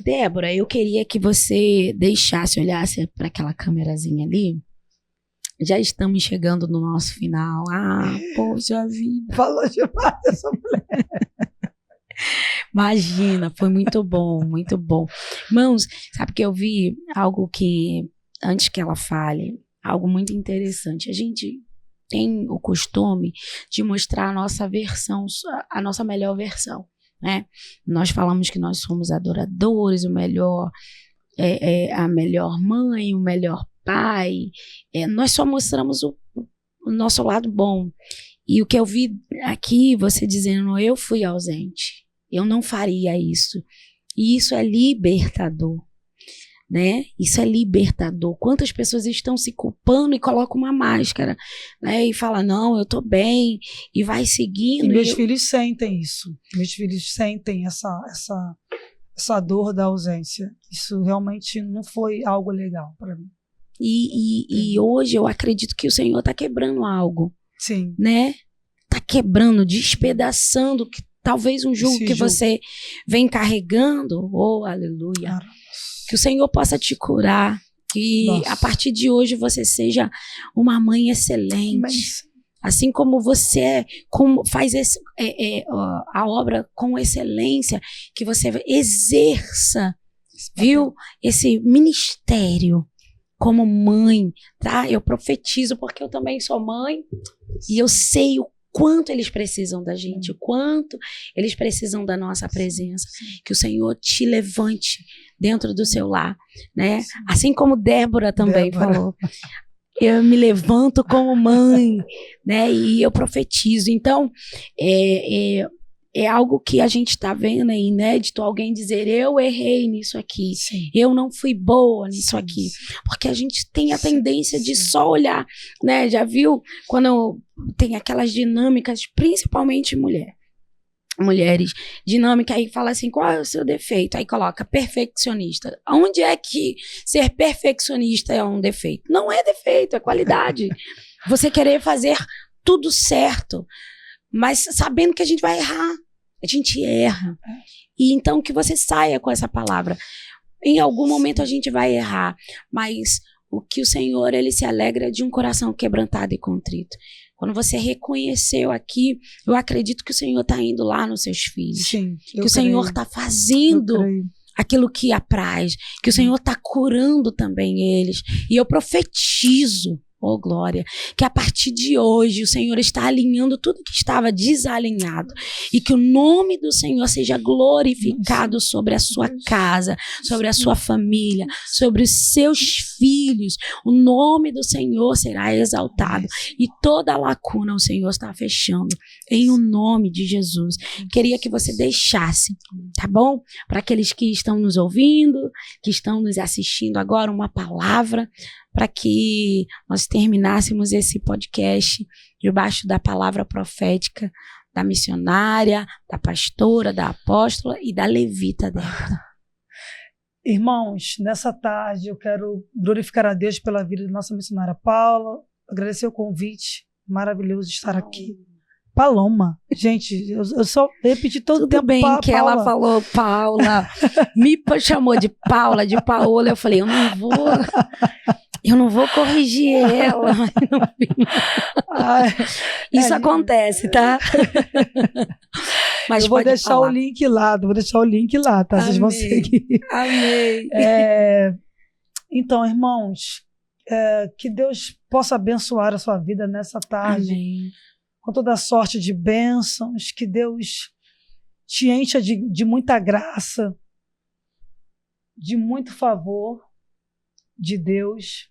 Débora, eu queria que você olhasse para aquela câmerazinha ali. Já estamos chegando no nosso final. Poxa vida. Falou demais essa mulher. Imagina, foi muito bom, muito bom. Irmãos, sabe que eu vi algo que, antes que ela fale, algo muito interessante. A gente tem o costume de mostrar a nossa versão, a nossa melhor versão, né? Nós falamos que nós somos adoradores, o melhor, a melhor mãe, o melhor pai. Nós só mostramos o nosso lado bom. E o que eu vi aqui, você dizendo, eu fui ausente. Eu não faria isso. E isso é libertador, né? Isso é libertador. Quantas pessoas estão se culpando e colocam uma máscara, né? E falam, não, eu tô bem, e vai seguindo. E meus filhos sentem isso. Meus filhos sentem essa dor da ausência. Isso realmente não foi algo legal para mim. E hoje eu acredito que o Senhor está quebrando algo. Sim. Né? Está quebrando, despedaçando que talvez um jugo que você vem carregando, aleluia, que o Senhor possa te curar, que a partir de hoje você seja uma mãe excelente, assim como você faz a obra com excelência, que você exerça, viu, esse ministério como mãe, tá? Eu profetizo porque eu também sou mãe e eu sei o quanto eles precisam da gente, o quanto eles precisam da nossa presença, que o Senhor te levante dentro do seu lar, né? Assim como Débora também falou, eu me levanto como mãe, né? E eu profetizo. Então, é algo que a gente está vendo, é inédito, alguém dizer, eu errei nisso aqui, eu não fui boa nisso aqui, porque a gente tem a tendência de só olhar, né? Já viu quando tem aquelas dinâmicas, principalmente mulheres, dinâmica, aí fala assim, qual é o seu defeito? Aí coloca perfeccionista. Onde é que ser perfeccionista é um defeito? Não é defeito, é qualidade. Você querer fazer tudo certo, mas sabendo que a gente vai errar. A gente erra. E então que você saia com essa palavra. Em algum momento a gente vai errar, mas o que o Senhor, ele se alegra de um coração quebrantado e contrito. Quando você reconheceu aqui, eu acredito que o Senhor está indo lá nos seus filhos. Sim, que o Senhor está fazendo aquilo que apraz. Que o Senhor está curando também eles. E eu profetizo, glória, que a partir de hoje o Senhor está alinhando tudo que estava desalinhado e que o nome do Senhor seja glorificado sobre a sua casa, sobre a sua família, sobre os seus filhos. O nome do Senhor será exaltado e toda a lacuna o Senhor está fechando em o nome de Jesus. Queria que você deixasse, tá bom? Para aqueles que estão nos ouvindo, que estão nos assistindo agora, uma palavra para que nós terminássemos esse podcast debaixo da palavra profética da missionária, da pastora, da apóstola e da levita dela. Irmãos, nessa tarde eu quero glorificar a Deus pela vida da nossa missionária Paula, agradecer o convite maravilhoso de estar aqui. Paloma, gente, eu só repeti todo o tempo. Tudo bem que Paula. Ela falou Paula, me chamou de Paula, de Paola, eu falei, eu não vou corrigir ela. Isso acontece, tá? Mas eu vou deixar o link lá, tá? Amém. Vocês vão seguir. Amém. Então, irmãos, que Deus possa abençoar a sua vida nessa tarde. Amém. Com toda sorte de bênçãos, que Deus te encha de muita graça, de muito favor de Deus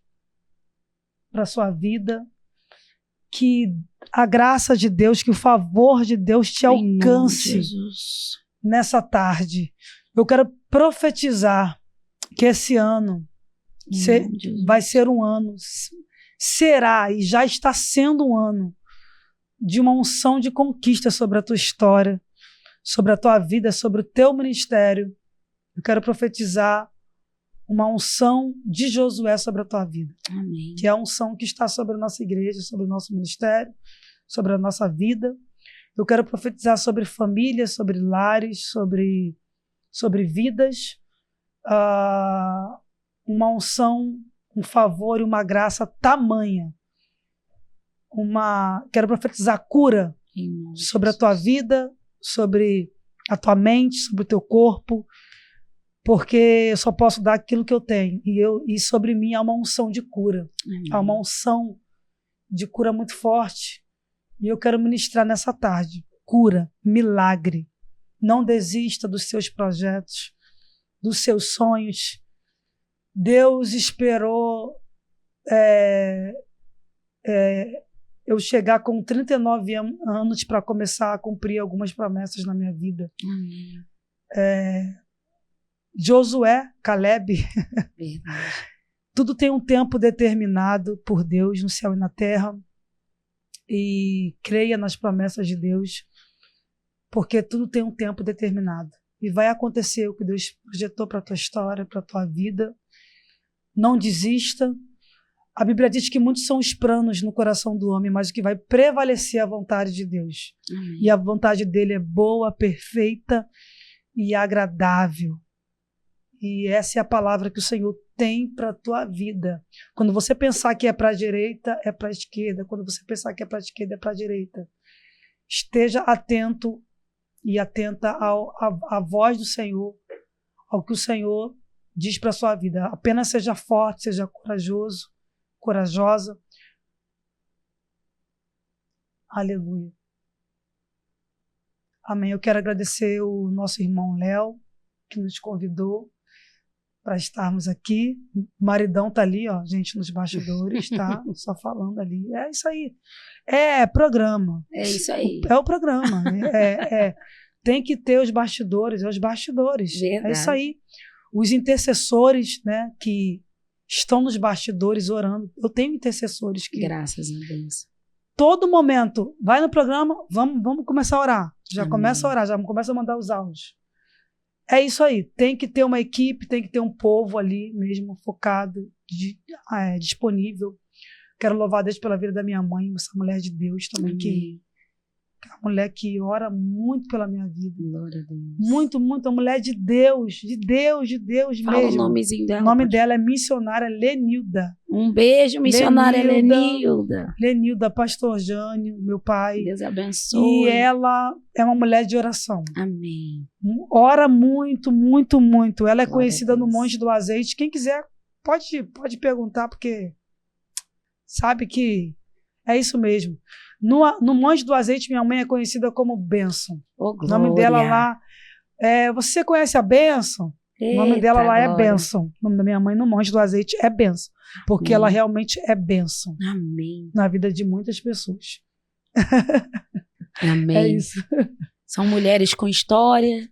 para a sua vida, que a graça de Deus, que o favor de Deus te alcance nessa tarde. Eu quero profetizar que esse ano vai ser um ano, será e já está sendo um ano de uma unção de conquista sobre a tua história, sobre a tua vida, sobre o teu ministério. Eu quero profetizar uma unção de Josué sobre a tua vida. Amém. Que é a unção que está sobre a nossa igreja, sobre o nosso ministério, sobre a nossa vida. Eu quero profetizar sobre famílias, sobre lares, sobre vidas, uma unção, um favor e uma graça tamanha. Quero profetizar cura sobre a tua vida, sobre a tua mente, sobre o teu corpo, porque eu só posso dar aquilo que eu tenho. E sobre mim há uma unção de cura. Há uma unção de cura muito forte. E eu quero ministrar nessa tarde. Cura, milagre. Não desista dos seus projetos, dos seus sonhos. Deus esperou eu chegar com 39 anos para começar a cumprir algumas promessas na minha vida. Josué, Caleb, tudo tem um tempo determinado por Deus no céu e na terra, e creia nas promessas de Deus, porque tudo tem um tempo determinado e vai acontecer o que Deus projetou para a tua história, para a tua vida. Não desista. A Bíblia diz que muitos são os planos no coração do homem, mas o que vai prevalecer é a vontade de Deus. E a vontade dele é boa, perfeita e agradável. E essa é a palavra que o Senhor tem para a tua vida. Quando você pensar que é para a direita, é para a esquerda. Quando você pensar que é para a esquerda, é para a direita. Esteja atento e atenta à voz do Senhor, ao que o Senhor diz para a sua vida. Apenas seja forte, seja corajoso, corajosa. Aleluia. Amém. Eu quero agradecer o nosso irmão Léo, que nos convidou para estarmos aqui. O maridão tá ali, ó, gente, nos bastidores, tá? Só falando ali. É isso aí. É programa. É isso aí. É o programa. Tem que ter os bastidores, é os bastidores. Verdade. É isso aí. Os intercessores, né, que estão nos bastidores orando. Eu tenho intercessores que... Graças a Deus. Todo momento, vai no programa, vamos começar a orar. Já Amém. começa a orar, já começa a mandar os áudios. É isso aí. Tem que ter uma equipe, tem que ter um povo ali mesmo, focado, disponível. Quero louvar a Deus pela vida da minha mãe, essa mulher de Deus também, que é uma mulher que ora muito pela minha vida. Glória a Deus. Muito, muito. Uma mulher de Deus, de Deus Fala mesmo. o nomezinho dela. O nome dela é missionária Lenilda. Um beijo, missionária Lenilda. Lenilda, pastor Jânio, meu pai. Deus abençoe. E ela é uma mulher de oração. Amém. Ora muito, muito, muito. Ela é Glória conhecida a Deus. no Monte do Azeite. Quem quiser pode perguntar, porque sabe que é isso mesmo. No Monte do Azeite, minha mãe é conhecida como Bênção. Oh, O nome dela lá você conhece a Bênção? O nome dela lá é Bênção. O nome da minha mãe no Monte do Azeite é Bênção. Porque ela realmente é bênção. Amém. Na vida de muitas pessoas. Amém. É isso. São mulheres com história,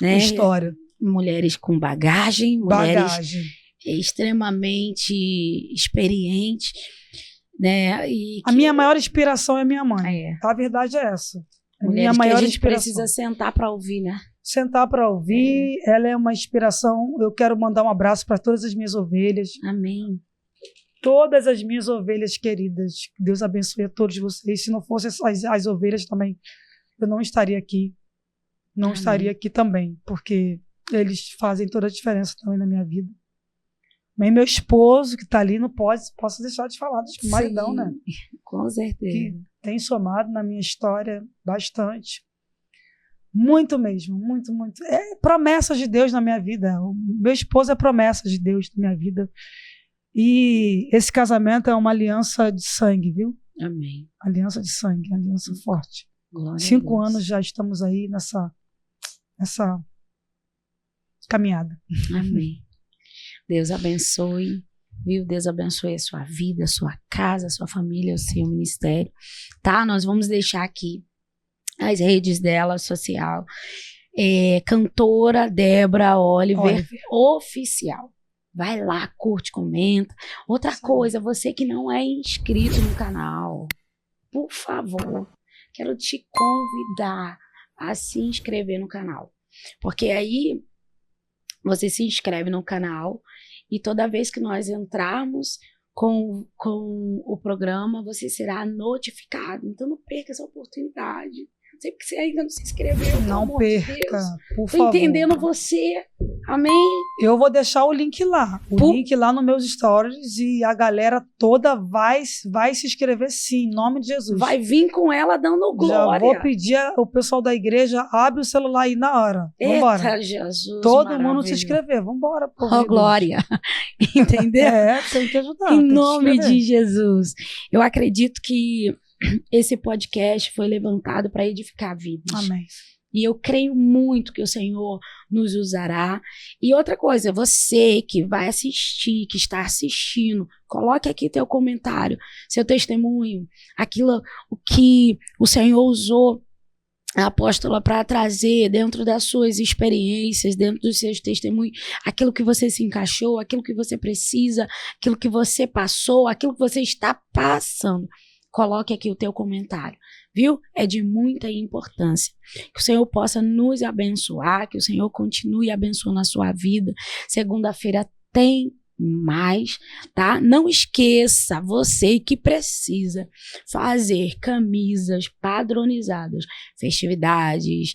né? História. Mulheres com bagagem. Bagagem. Extremamente experientes, né? E a minha maior inspiração é minha mãe. A verdade é essa. A minha maior que a gente inspiração. precisa sentar para ouvir, né? Sentar para ouvir, ela é uma inspiração. Eu quero mandar um abraço para todas as minhas ovelhas. Amém. Todas as minhas ovelhas queridas. Que Deus abençoe a todos vocês. Se não fossem as ovelhas também, eu não estaria aqui. Não estaria aqui também, porque eles fazem toda a diferença também na minha vida. Mas meu esposo, que está ali, não posso deixar de falar do maridão, né? Com certeza. Que tem somado na minha história bastante. Muito mesmo, muito, muito. É promessa de Deus na minha vida. O meu esposo é promessa de Deus na minha vida. E esse casamento é uma aliança de sangue, viu? Amém. Aliança de sangue, aliança forte. Glória 5 anos já estamos aí nessa caminhada. Amém. Deus abençoe, viu? Deus abençoe a sua vida, a sua casa, a sua família, o seu ministério, tá? Nós vamos deixar aqui as redes dela, social. Cantora Débora Oliver Oficial. Vai lá, curte, comenta. Outra coisa, você que não é inscrito no canal, por favor, quero te convidar a se inscrever no canal. Porque aí você se inscreve no canal e toda vez que nós entrarmos com o programa, você será notificado. Então não perca essa oportunidade. Sei que você ainda não se inscreveu. Não perca, por favor. Tô entendendo você. Amém? Eu vou deixar o link lá. Link lá nos meus stories e a galera toda vai se inscrever sim, em nome de Jesus. Vai vir com ela dando glória. Já vou pedir o pessoal da igreja, abre o celular aí na hora. Vambora. Eita, Jesus, todo mundo se inscrever. Vambora. Oh, glória. Entendeu? Tem que ajudar. Em nome de Jesus. Eu acredito que esse podcast foi levantado para edificar vidas. Amém. E eu creio muito que o Senhor nos usará. E outra coisa, você que vai assistir, que está assistindo, coloque aqui teu comentário, seu testemunho, aquilo o que o Senhor usou a apóstola para trazer dentro das suas experiências, dentro dos seus testemunhos, aquilo que você se encaixou, aquilo que você precisa, aquilo que você passou, aquilo que você está passando. Coloque aqui o teu comentário, viu? É de muita importância. Que o Senhor possa nos abençoar, que o Senhor continue abençoando a sua vida. Segunda-feira tem mais, tá? Não esqueça, você que precisa fazer camisas padronizadas, festividades,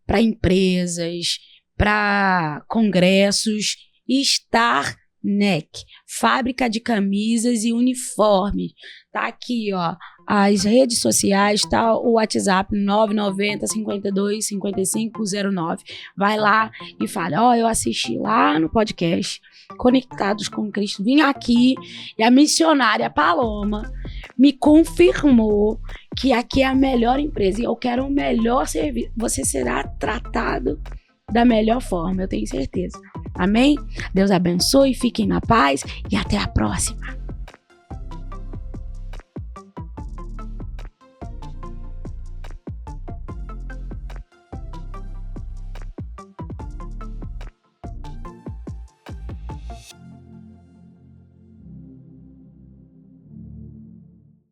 para empresas, para congressos, Starneck, fábrica de camisas e uniformes. Tá aqui, ó, as redes sociais, tá o WhatsApp 990 52 55 09. Vai lá e fala, ó, eu assisti lá no podcast Conectados com Cristo, vim aqui e a missionária Paloma me confirmou que aqui é a melhor empresa e eu quero o melhor serviço. Você será tratado da melhor forma, eu tenho certeza. Amém? Deus abençoe, fiquem na paz e até a próxima.